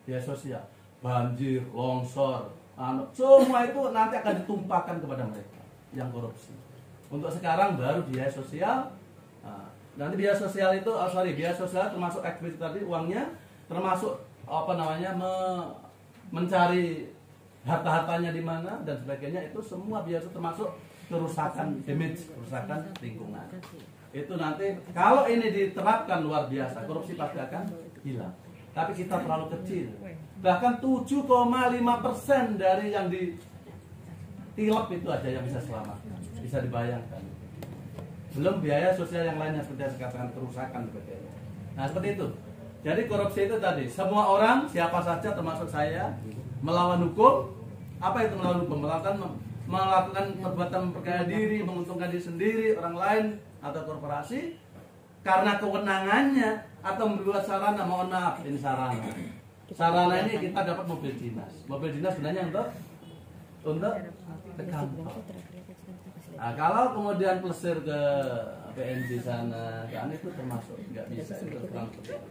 biaya sosial, banjir, longsor, semua itu nanti akan ditumpahkan kepada mereka yang korupsi. Untuk sekarang baru biaya sosial. Nanti biaya sosial itu, biaya sosial termasuk eksplisit tadi uangnya, termasuk mencari harta-hartanya di mana dan sebagainya, itu semua biaya termasuk kerusakan damage, kerusakan lingkungan. Itu nanti kalau ini diterapkan luar biasa, korupsi pasti akan hilang. Tapi kita terlalu kecil. Bahkan 7,5% dari yang ditilep itu aja yang bisa selamat. Bisa dibayangkan. Belum biaya sosial yang lainnya seperti saya katakan, kerusakan sebagainya. Nah seperti itu. Jadi korupsi itu tadi semua orang, siapa saja termasuk saya, melawan hukum. Apa itu melawan hukum? Melakukan perbuatan memperkaya diri, menguntungkan diri sendiri, orang lain atau korporasi karena kewenangannya atau membuat sarana. Mohon maaf, ini sarana. Sarana ini kita dapat mobil dinas. Mobil dinas sebenarnya untuk ke kantor. Nah, kalau kemudian plesir ke PNJ sana, kan itu termasuk nggak bisa itu transport.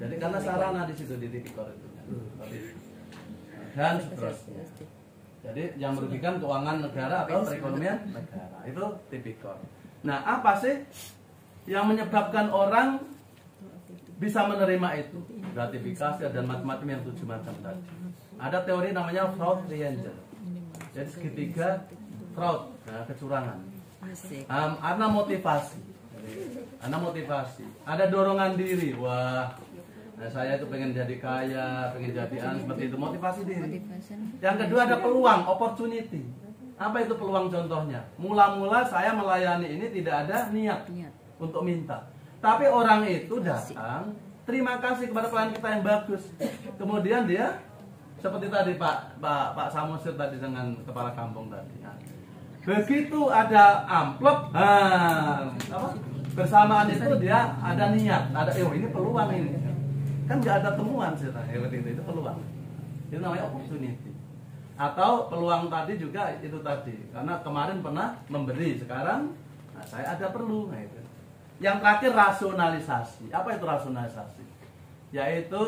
Jadi karena sarana di situ di tipikor itu, dan seterusnya. Jadi yang merugikan keuangan negara atau perekonomian negara itu tipikor. Nah, apa sih yang menyebabkan orang bisa menerima itu? Gratifikasi dan macam-macam yang 7 macam tadi. Ada teori namanya fraud triangle. Jadi segitiga fraud, kecurangan. Ada motivasi. Ada dorongan diri. Wah, saya itu pengen jadi kaya, pengen jadi seperti itu, motivasi diri. Yang kedua ada peluang, opportunity. Apa itu peluang contohnya? Mula-mula saya melayani ini tidak ada niat untuk minta. Tapi orang itu datang, terima kasih kepada pelayan kita yang bagus. Kemudian dia seperti tadi Pak Samosir tadi dengan kepala kampung tadi. Begitu ada amplop, bersamaan itu dia ada niat, ada ini peluang ini. Kan nggak ada temuan sih, itu peluang. Itu namanya opportunity. Atau peluang tadi juga itu tadi, karena kemarin pernah memberi, sekarang saya ada perlu. Nah, itu. Yang terakhir rasionalisasi. Apa itu rasionalisasi? Yaitu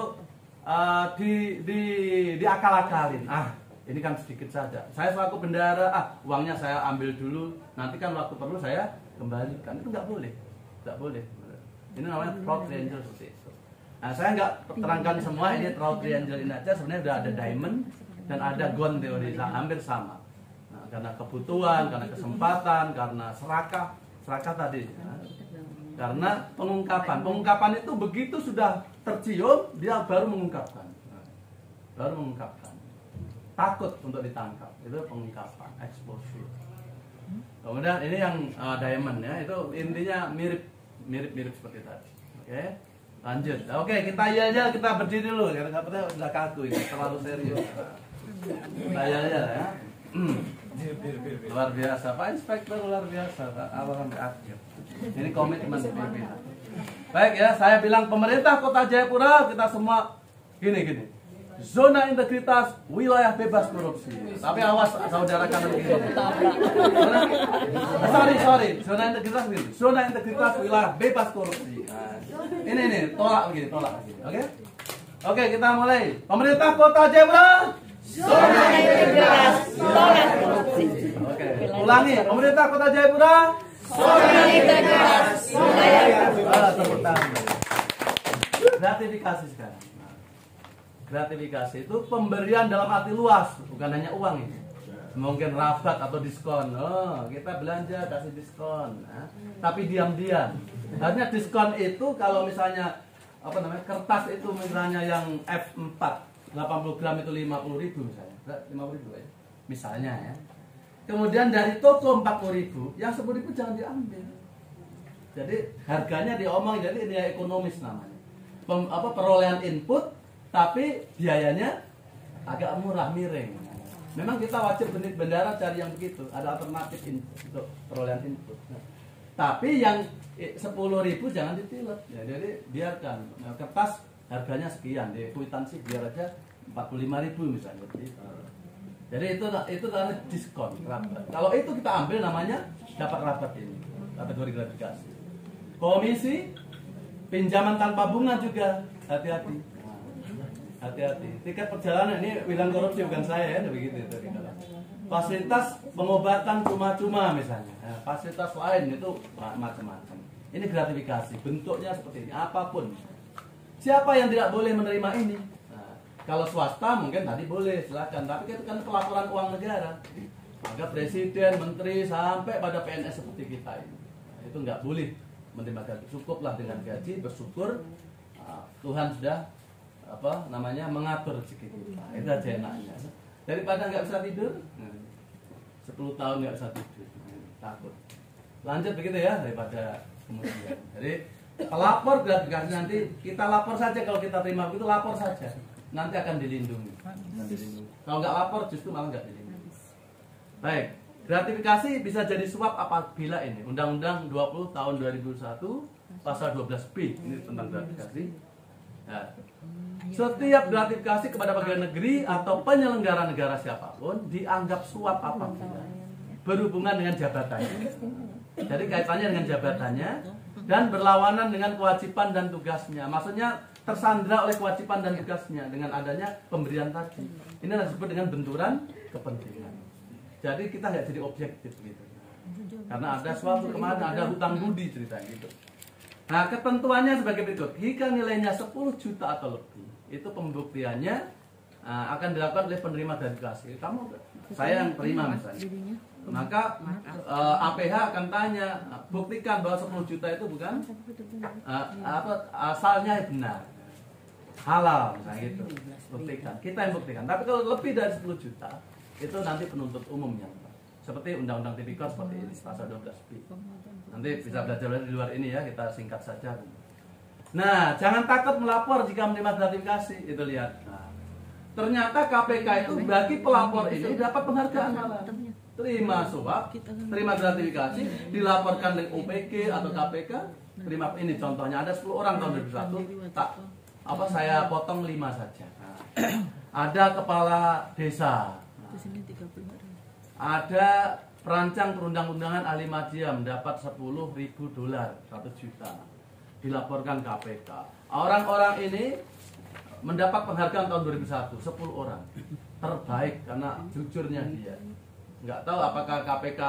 diakal-akalin. Ini kan sedikit saja. Saya selaku bendara, uangnya saya ambil dulu. Nanti kan waktu perlu saya kembalikan. Itu nggak boleh, nggak boleh. Ini namanya fraud triangle seperti itu. Nah, saya nggak terangkan semua ini fraud triangle ini aja. Sebenarnya sudah ada diamond dan ada gone teori, hampir sama. Nah, karena kebutuhan, karena kesempatan, karena serakah tadi. Karena pengungkapan itu begitu sudah tercium, dia baru mengungkapkan. Takut untuk ditangkap, itu pengungkapan, exposure. Kemudian ini yang diamond ya, itu intinya mirip mirip-mirip seperti tadi. Oke, lanjut. Oke, kita iya kita berdiri dulu karena katanya udah kaku ini terlalu serius. Kita iya ya. Luar biasa, Pak Inspektur luar biasa, Pak. Awal sampai akhir. Ini komitmen PP. Baik ya, saya bilang pemerintah Kota Jayapura kita semua gini. Zona integritas wilayah bebas korupsi. Tapi awas saudara kanan kiri. Sorry. Zona integritas gini. Zona integritas wilayah bebas korupsi. Nah, ini tolak begini. Oke, kita mulai. Pemerintah Kota Jayapura. Zona integritas tolak korupsi. Oke, ulangi. Pemerintah Kota Jayapura. Zona integritas wilayah. Tepuk tangan. Gratifikasi sekarang. Gratifikasi itu pemberian dalam arti luas, bukan hanya uang ini. Mungkin rabat atau diskon. Oh, kita belanja kasih diskon. Nah, tapi diam-diam. Artinya diskon itu kalau misalnya kertas itu misalnya yang F4 80 gram itu 50.000 misalnya. 50.000 ya. Misalnya ya. Kemudian dari toko 40.000, yang 10.000 jangan diambil. Jadi harganya diomong, jadi ini ekonomis namanya. Perolehan input tapi biayanya agak murah, miring. Memang kita wajib bendara cari yang begitu, ada alternatif untuk perolehan input. Tapi yang 10.000 jangan ditilet. Ya, jadi biarkan kertas harganya sekian, di kwitansi biar aja 45.000 misalnya. Jadi itu karena diskon, rabat. Kalau itu kita ambil namanya dapat rabat ini, kategori gratifikasi. Komisi pinjaman tanpa bunga juga hati-hati. Tiket perjalanan ini bilang korupsi bukan saya ya, begitu itu. Fasilitas pengobatan cuma-cuma misalnya, fasilitas lain itu macam-macam. Ini gratifikasi, bentuknya seperti ini, apapun. Siapa yang tidak boleh menerima ini? Nah, kalau swasta mungkin tadi boleh, silakan. Tapi itu kan pelaporan uang negara. Maka presiden, menteri sampai pada PNS seperti kita ini, itu nggak boleh menerima gaji. Cukuplah dengan gaji, bersyukur Tuhan sudah mengatur rezeki kita. Itu aja enaknya. Daripada nggak bisa tidur, 10 tahun nggak bisa tidur, takut. Lanjut begitu ya, daripada kemudian. Jadi pelapor gratifikasi nanti kita lapor saja, kalau kita terima begitu lapor saja, nanti akan dilindungi. Kalau nggak lapor justru malah nggak dilindungi. Baik, gratifikasi bisa jadi suap apabila ini Undang-Undang 20 tahun 2001 pasal 12B ini tentang gratifikasi. Nah, setiap gratifikasi kepada pegawai negeri atau penyelenggara negara siapapun dianggap suap apabila berhubungan dengan jabatannya. Jadi kaitannya dengan jabatannya dan berlawanan dengan kewajiban dan tugasnya. Maksudnya tersandra oleh kewajiban dan tugasnya dengan adanya pemberian tadi. Ini disebut dengan benturan kepentingan. Jadi kita nggak jadi objektif gitu. Karena ada suatu kemana, ada hutang budi ceritanya gitu. Nah, ketentuannya sebagai berikut. Jika nilainya 10 juta atau lebih, itu pembuktiannya akan dilakukan oleh penerima gratifikasi. Saya yang terima misalnya. Maka APH akan tanya, buktikan bahwa 10 juta itu bukan asalnya benar, halal misalnya gitu. Buktikan, kita yang buktikan. Tapi kalau lebih dari 10 juta, itu nanti penuntut umum yang seperti Undang-Undang Tipikor seperti ini, pasal 12B. Nanti bisa belajar di luar ini ya, kita singkat saja. Nah, jangan takut melapor jika menerima gratifikasi. Itu lihat. Nah, ternyata KPK itu bagi pelapor ini dapat penghargaan. Terima suap, terima gratifikasi, dilaporkan dengan OPG atau KPK. Terima ini contohnya ada 10 orang tahun 2001. Saya potong 5 saja. Nah, ada kepala desa. Ada perancang perundang-undangan ahli media mendapat $10.000, 1 juta. Dilaporkan KPK. Orang-orang ini mendapat penghargaan tahun 2001, 10 orang. Terbaik karena jujurnya dia. Nggak tahu apakah KPK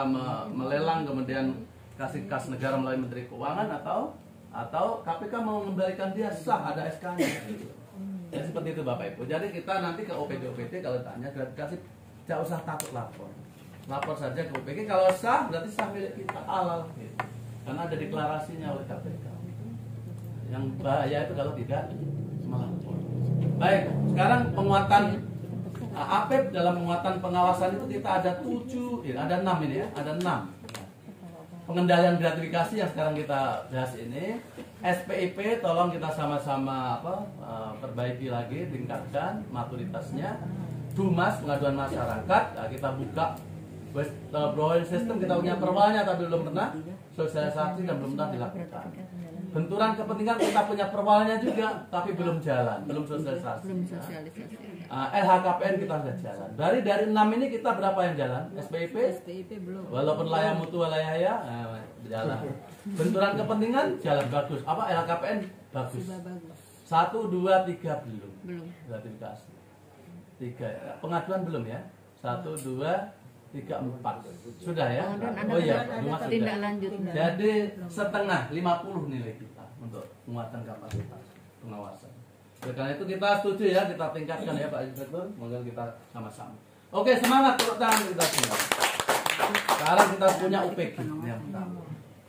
melelang kemudian kasih kas negara melalui Menteri Keuangan atau KPK mau mengembalikan dia sah ada SK-nya. Ya, seperti itu Bapak Ibu. Jadi kita nanti ke OPD kalau tanya gratifikasi tidak usah takut lapor. Lapor saja ke OPG, kalau sah berarti sah milik kita, halal gitu. Karena ada deklarasinya oleh KPK. Yang bahaya itu kalau tidak melapor. Baik, sekarang penguatan APEP dalam penguatan pengawasan itu kita ada 6 ini ya, ada 6. pengendalian gratifikasi yang sekarang kita bahas ini. SPIP tolong kita sama-sama perbaiki lagi, tingkatkan maturitasnya. Dumas, pengaduan masyarakat, kita buka whistleblowing system, kita punya perwalnya tapi belum pernah sosialisasi dan belum pernah dilakukan. Benturan kepentingan kita punya perwalnya juga tapi belum jalan, belum sosialisasi. LHKPN kita sudah jalan. Dari 6 ini kita berapa yang jalan? SPIP belum. Walaupun layak mutu walayahya jalan. Benturan kepentingan jalan bagus. Apa LHKPN bagus. 1, 2, 3 belum. Gratifikasi. 3 pengaduan belum ya? 1, 2, 3, 4 sudah ya? Oh iya, tindak lanjut. Jadi setengah 50 nilai kita untuk penguatan kapasitas pengawasan. Oleh karena itu kita setuju ya, kita tingkatkan ya Pak Inspektur, mungkin kita sama-sama. Oke, semangat tepuk tangan kita semua. Sekarang kita punya UPG yang pertama.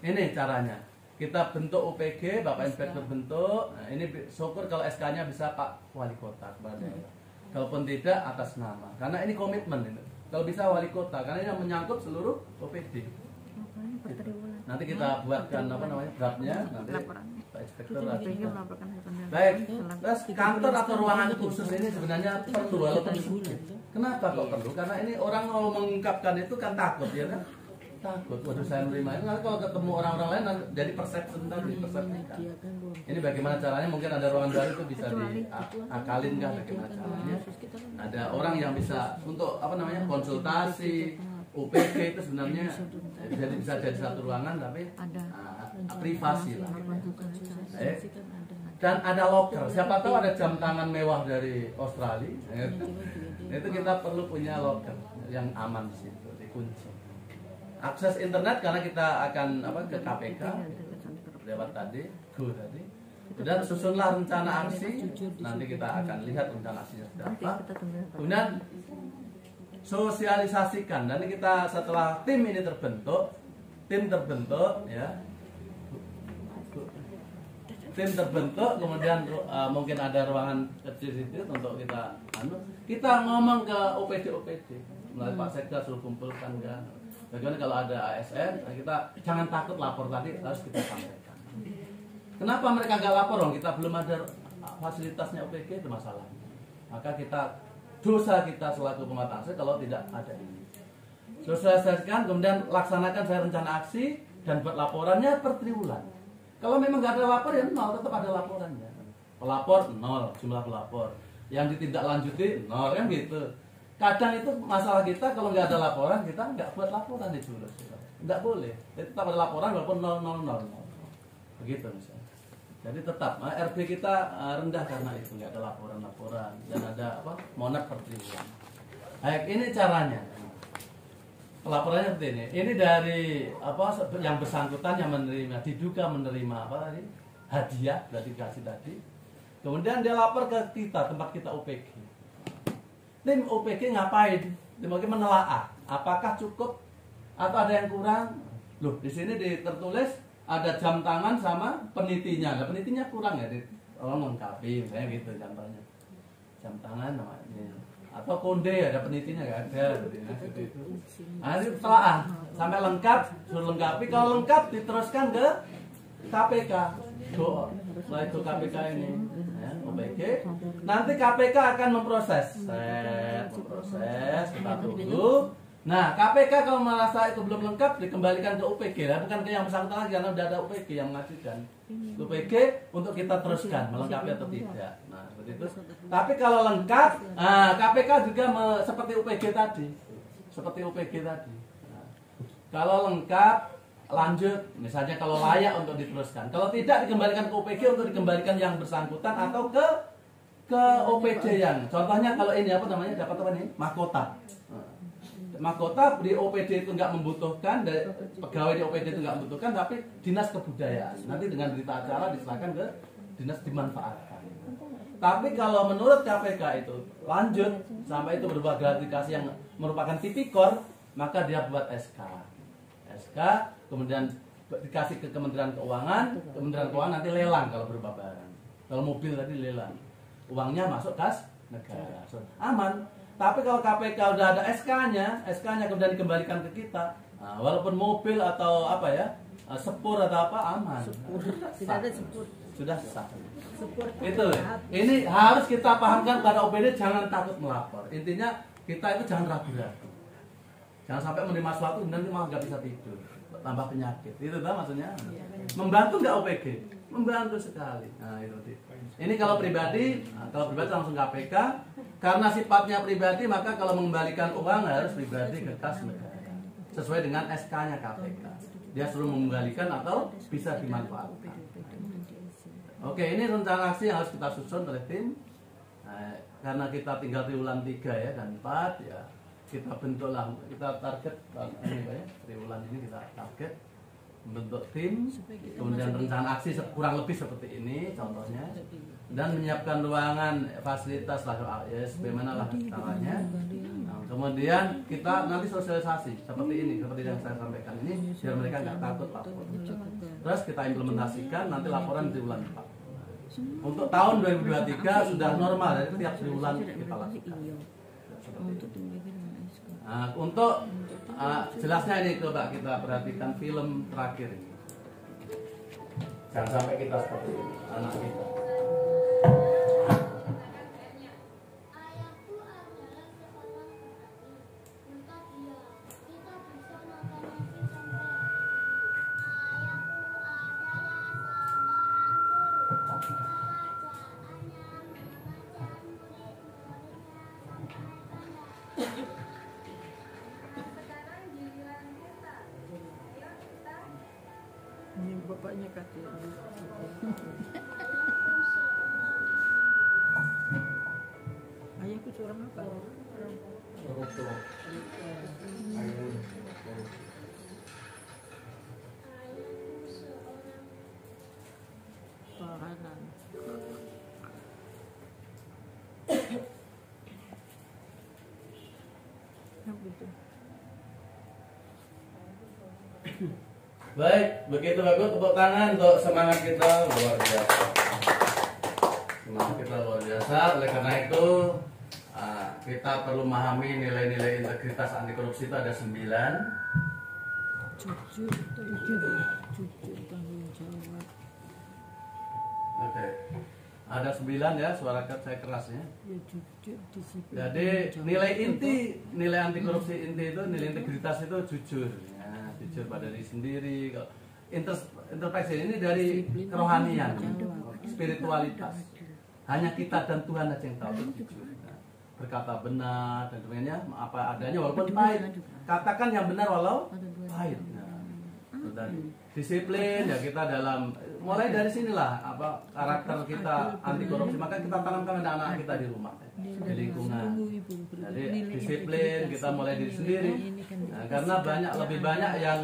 Ini caranya. Kita bentuk UPG, Bapak Inspektur bentuk. Nah, ini syukur kalau SK-nya bisa Pak Wali Kota kepala daerah. Kalaupun tidak atas nama, karena ini komitmen ini. Kalau bisa wali kota, karena ini menyangkut seluruh OPD. Nanti kita buatkan draftnya, nanti Pak Inspektur. Baik, terus kantor atau ruangan khusus ini sebenarnya perlu walaupun sulit. Kenapa kok perlu? Karena ini orang mau mengungkapkan itu kan takut ya kan? Takut, waduh saya menerima ini, nanti kalau ketemu orang-orang lain jadi persepsi tadi, persepsikan. Ini bagaimana caranya, mungkin ada ruangan baru itu bisa diakalin kan bagaimana caranya. Ada orang yang bisa untuk konsultasi, UPG itu sebenarnya jadi bisa jadi satu ruangan tapi privasi lah. Dan ada locker, siapa tahu ada jam tangan mewah dari Australia. Itu kita perlu punya locker yang aman di situ, dikunci. Akses internet karena kita akan ke KPK lewat tadi, dan susunlah rencana aksi. Nanti kita akan lihat rencana aksinya sudah apa. Kemudian sosialisasikan. Dan kita setelah tim ini terbentuk ya. Tim terbentuk, kemudian mungkin ada ruangan kecil itu untuk kita ngomong ke OPD melalui Pak Sekda suruh kumpulkan kan. Bagaimana kalau ada ASN, kita jangan takut lapor tadi, harus kita sampaikan. Kenapa mereka nggak lapor? Kita belum ada fasilitasnya OPG, itu masalah. Maka dosa kita selaku pematang aksi kalau tidak ada ini. Sosialisasikan, kemudian laksanakan saya rencana aksi dan buat laporannya per triwulan. Kalau memang nggak ada lapor ya 0, tetap ada laporannya. Pelapor 0, jumlah pelapor. Yang ditindaklanjuti 0 kan gitu. Kadang itu masalah kita kalau nggak ada laporan, kita nggak buat laporan di jurus. Nggak boleh. Jadi tetap ada laporan walaupun 000. Begitu misalnya. Jadi tetap RB kita rendah karena itu nggak ada laporan dan ada monat per triwulan. Baik, ini caranya. Pelaporannya seperti ini. Ini dari yang bersangkutan yang diduga menerima hadiah gratifikasi tadi. Kemudian dia lapor ke kita, tempat kita OPG. Tim OPG ngapain? Tim OPG menelaah apakah cukup atau ada yang kurang. Loh, di sini tertulis ada jam tangan sama penitinya. Nah, penitinya kurang ya, tolong lengkapi misalnya gitu contohnya. Jam tangan namanya. Atau konde ada penitinya nggak ada seperti itu. Nah, ini telaah sampai lengkap, suruh lengkapi. Kalau lengkap diteruskan ke KPK. Setelah itu KPK ini OPG, nanti KPK akan memproses, kita tunggu. Nah, KPK kalau merasa itu belum lengkap dikembalikan ke UPG, bukan ke yang bersangkutan lagi karena sudah ada UPG yang mengajukan. UPG untuk kita teruskan melengkapi atau tidak. Nah, seperti itu. Tapi kalau lengkap, KPK juga seperti UPG tadi. Nah, kalau lengkap lanjut, misalnya kalau layak untuk diteruskan. Kalau tidak dikembalikan ke UPG untuk dikembalikan yang bersangkutan atau ke OPD yang. Contohnya kalau ini dapat mahkota. Mahkota di OPD itu nggak membutuhkan, pegawai di OPD itu nggak membutuhkan, tapi dinas kebudayaan nanti dengan berita acara diserahkan ke dinas dimanfaatkan. Tapi kalau menurut KPK itu lanjut sampai itu berupa gratifikasi yang merupakan tipikor, maka dia buat SK, kemudian dikasih ke Kementerian Keuangan nanti lelang kalau berupa barang. Kalau mobil tadi lelang, uangnya masuk kas negara, aman. Tapi kalau KPK udah ada SK-nya kemudian dikembalikan ke kita, Nah, walaupun mobil atau apa ya, sepur atau apa aman. Tidak ada sepur. Sudah sah. Sepur Itu ini harus kita pahamkan pada OPD, jangan takut melapor. Intinya kita itu jangan ragu-ragu. Jangan sampai menerima sesuatu nanti malah nggak bisa tidur, tambah penyakit. Itu dah maksudnya. Membantu nggak OPG? Membantu sekali. Nah itu. Ini kalau pribadi langsung KPK. Karena sifatnya pribadi, maka kalau mengembalikan uang harus pribadi ke kas negara sesuai dengan SK-nya KPK. Dia suruh mengembalikan atau bisa dimanfaatkan. Oke, ini rencana aksi yang harus kita susun oleh tim. Nah, karena kita tinggal triwulan 3 ya dan 4 ya, kita bentuklah, kita target ini ya, triwulan ini kita target membentuk tim, kemudian rencana aksi kurang lebih seperti ini contohnya, dan menyiapkan ruangan fasilitas lah ya, bagaimana lah caranya. Nah, kemudian kita nanti sosialisasi seperti ini, seperti yang saya sampaikan ini, biar mereka nggak takut lapor. Terus kita implementasikan nanti laporan di bulan 4. Untuk tahun 2023 sudah normal, jadi tiap triwulan kita lakukan. Nah, untuk jelasnya ini coba kita perhatikan film terakhir ini. Jangan sampai kita seperti ini, anak kita. Ini bapaknya kata. Ayahku seorang apa? Tahanan. Apa itu? Baik, begitu bagus, tepuk tangan untuk semangat kita luar biasa. Semangat kita luar biasa. Oleh karena itu kita perlu memahami nilai-nilai integritas anti korupsi itu ada 9. Jujur tanggung jawab. Oke. Ada 9 ya, suara saya keras ya. Jujur, disiplin. Jadi nilai inti, nilai anti korupsi inti itu, nilai integritas itu jujur. Jujur pada diri sendiri. Introspeksi ini dari kerohanian, spiritualitas. Hanya kita dan Tuhan saja yang tahu itu jujur. Berkata benar dan sebagainya, apa adanya walaupun pahit. Katakan yang benar walau pahit. Nah, disiplin ya, kita dalam mulai dari sinilah apa karakter kita anti korupsi, maka kita tanamkan anak-anak kita di rumah, di lingkungan. Jadi disiplin kita mulai diri sendiri. Nah, karena lebih banyak yang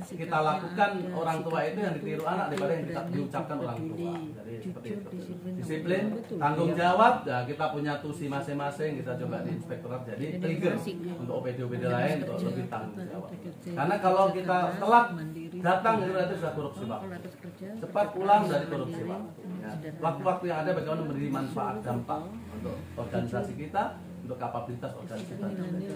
kita lakukan orang tua itu yang ditiru anak daripada yang kita diucapkan orang tua. Jadi seperti itu. Disiplin, tanggung jawab. Ya, kita punya tusi masing-masing, kita coba di inspektorat jadi trigger untuk OPD-OPD lain untuk lebih tanggung jawab. Karena kalau kita telat datang itu berarti sudah korupsi Pak. Cepat pulang dari korupsi Pak. Ya, waktu-waktu yang ada bagaimana memberi manfaat dampak untuk organisasi kita, untuk kapabilitas organisasi kita.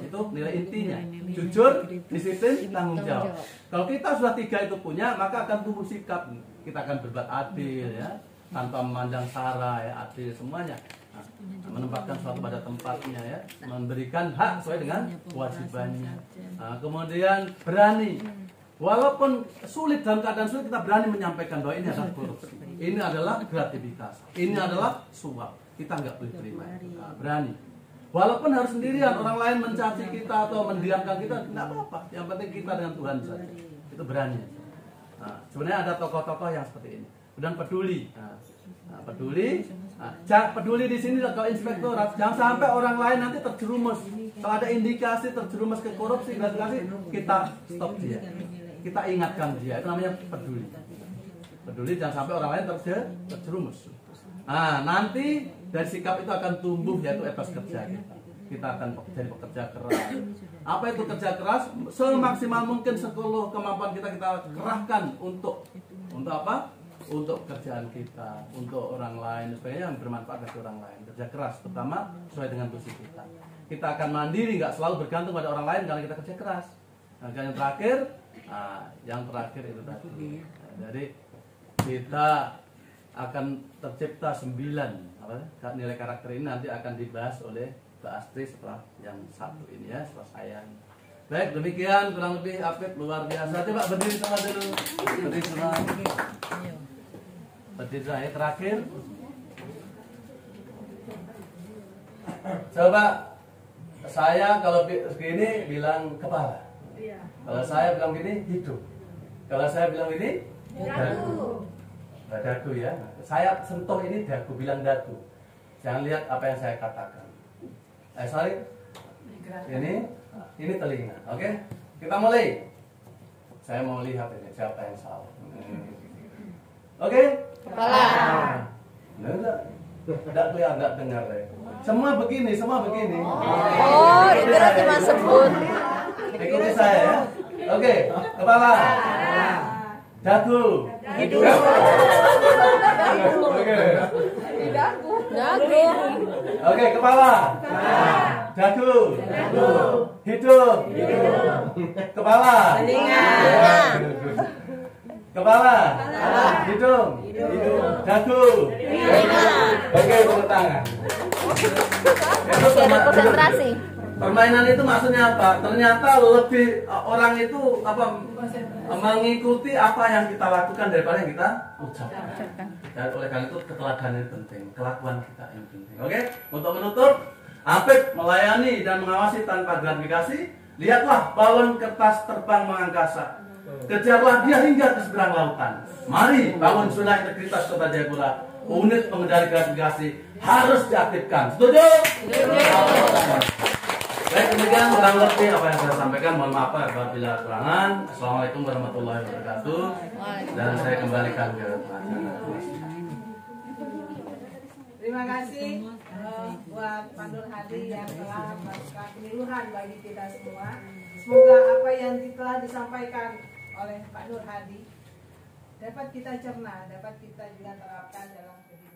Itu nilai intinya. Jujur, disiplin, tanggung jawab. Kalau kita sudah 3 itu punya, maka akan tumbuh sikap. Kita akan berbuat adil ya, tanpa memandang sara ya, adil semuanya. Nah, menempatkan sesuatu pada tempatnya ya, memberikan hak sesuai dengan kewajibannya. Nah, kemudian berani. Walaupun sulit, dalam keadaan sulit kita berani menyampaikan bahwa ini adalah korupsi, ini adalah gratifikasi, ini adalah suap, kita nggak boleh terima. Nah, berani. Walaupun harus sendirian, orang lain mencaci kita atau mendiamkan kita, tidak apa-apa. Yang penting kita dengan Tuhan saja. Itu berani. Nah, sebenarnya ada tokoh-tokoh yang seperti ini. Dan peduli. Peduli di sini kalau inspektorat, jangan sampai orang lain nanti terjerumus. Kalau ada indikasi terjerumus ke korupsi, kita stop dia. Kita ingatkan dia, itu namanya peduli. Peduli jangan sampai orang lain terjerumus. Nah, nanti dari sikap itu akan tumbuh yaitu etos kerja kita. Kita akan jadi pekerja keras. Apa itu kerja keras? Semaksimal mungkin seluruh kemampuan kita kerahkan untuk apa? Untuk kerjaan kita, untuk orang lain, supaya yang bermanfaat bagi orang lain. Kerja keras, terutama sesuai dengan tugas kita. Kita akan mandiri, nggak selalu bergantung pada orang lain karena kita kerja keras. Nah, yang terakhir itu tadi. Jadi kita akan tercipta 9 nilai karakter ini nanti akan dibahas oleh Mbak Astri setelah yang satu ini ya, setelah saya. Baik, demikian kurang lebih Apip luar biasa. Coba berdiri semua dulu. Berdiri semua. Berdiri saya terakhir. Coba saya kalau begini bilang kepala. Kalau saya bilang gini hidung. Kalau saya bilang ini dagu. Dagu ya. Saya sentuh ini dagu, bilang dagu. Jangan lihat apa yang saya katakan. Sorry. Ini telinga. Oke? Kita mulai. Saya mau lihat ini siapa yang salah. Oke? Kepala. Enggak kelihatan, enggak dengar deh. Semua begini. Oh, dikira cuma sebut. Ikuti saya ya. Oke, kepala. Dagu. Hidung. Oke. Dagu. Oke, kepala. Dagu. Hidung. Kepala. Telinga. Kepala. Hidung. Dagu. Oke, tepuk tangan. Masih ada konsentrasi. Permainan itu maksudnya apa? Ternyata lebih orang itu mengikuti apa yang kita lakukan daripada yang kita ucapkan. Dan oleh karena itu keteladanan itu penting, kelakuan kita yang penting. Oke? Untuk menutup, Apip melayani dan mengawasi tanpa gratifikasi. Lihatlah balon kertas terbang mengangkasa. Kejarlah dia hingga ke seberang lautan. Mari bangun zona integritas Kota Jayapura. Unit pengendali gratifikasi harus diaktifkan. Setuju? Baik, demikian kurang lebih apa yang saya sampaikan. Mohon maaf apabila kekurangan. Assalamualaikum warahmatullahi wabarakatuh. Dan saya kembalikan ke Terima kasih buat Pak Nur Hadi yang telah melakukan penyuluhan bagi kita semua. Semoga apa yang telah disampaikan oleh Pak Nur Hadi dapat kita cerna, dapat kita juga terapkan dalam kehidupan.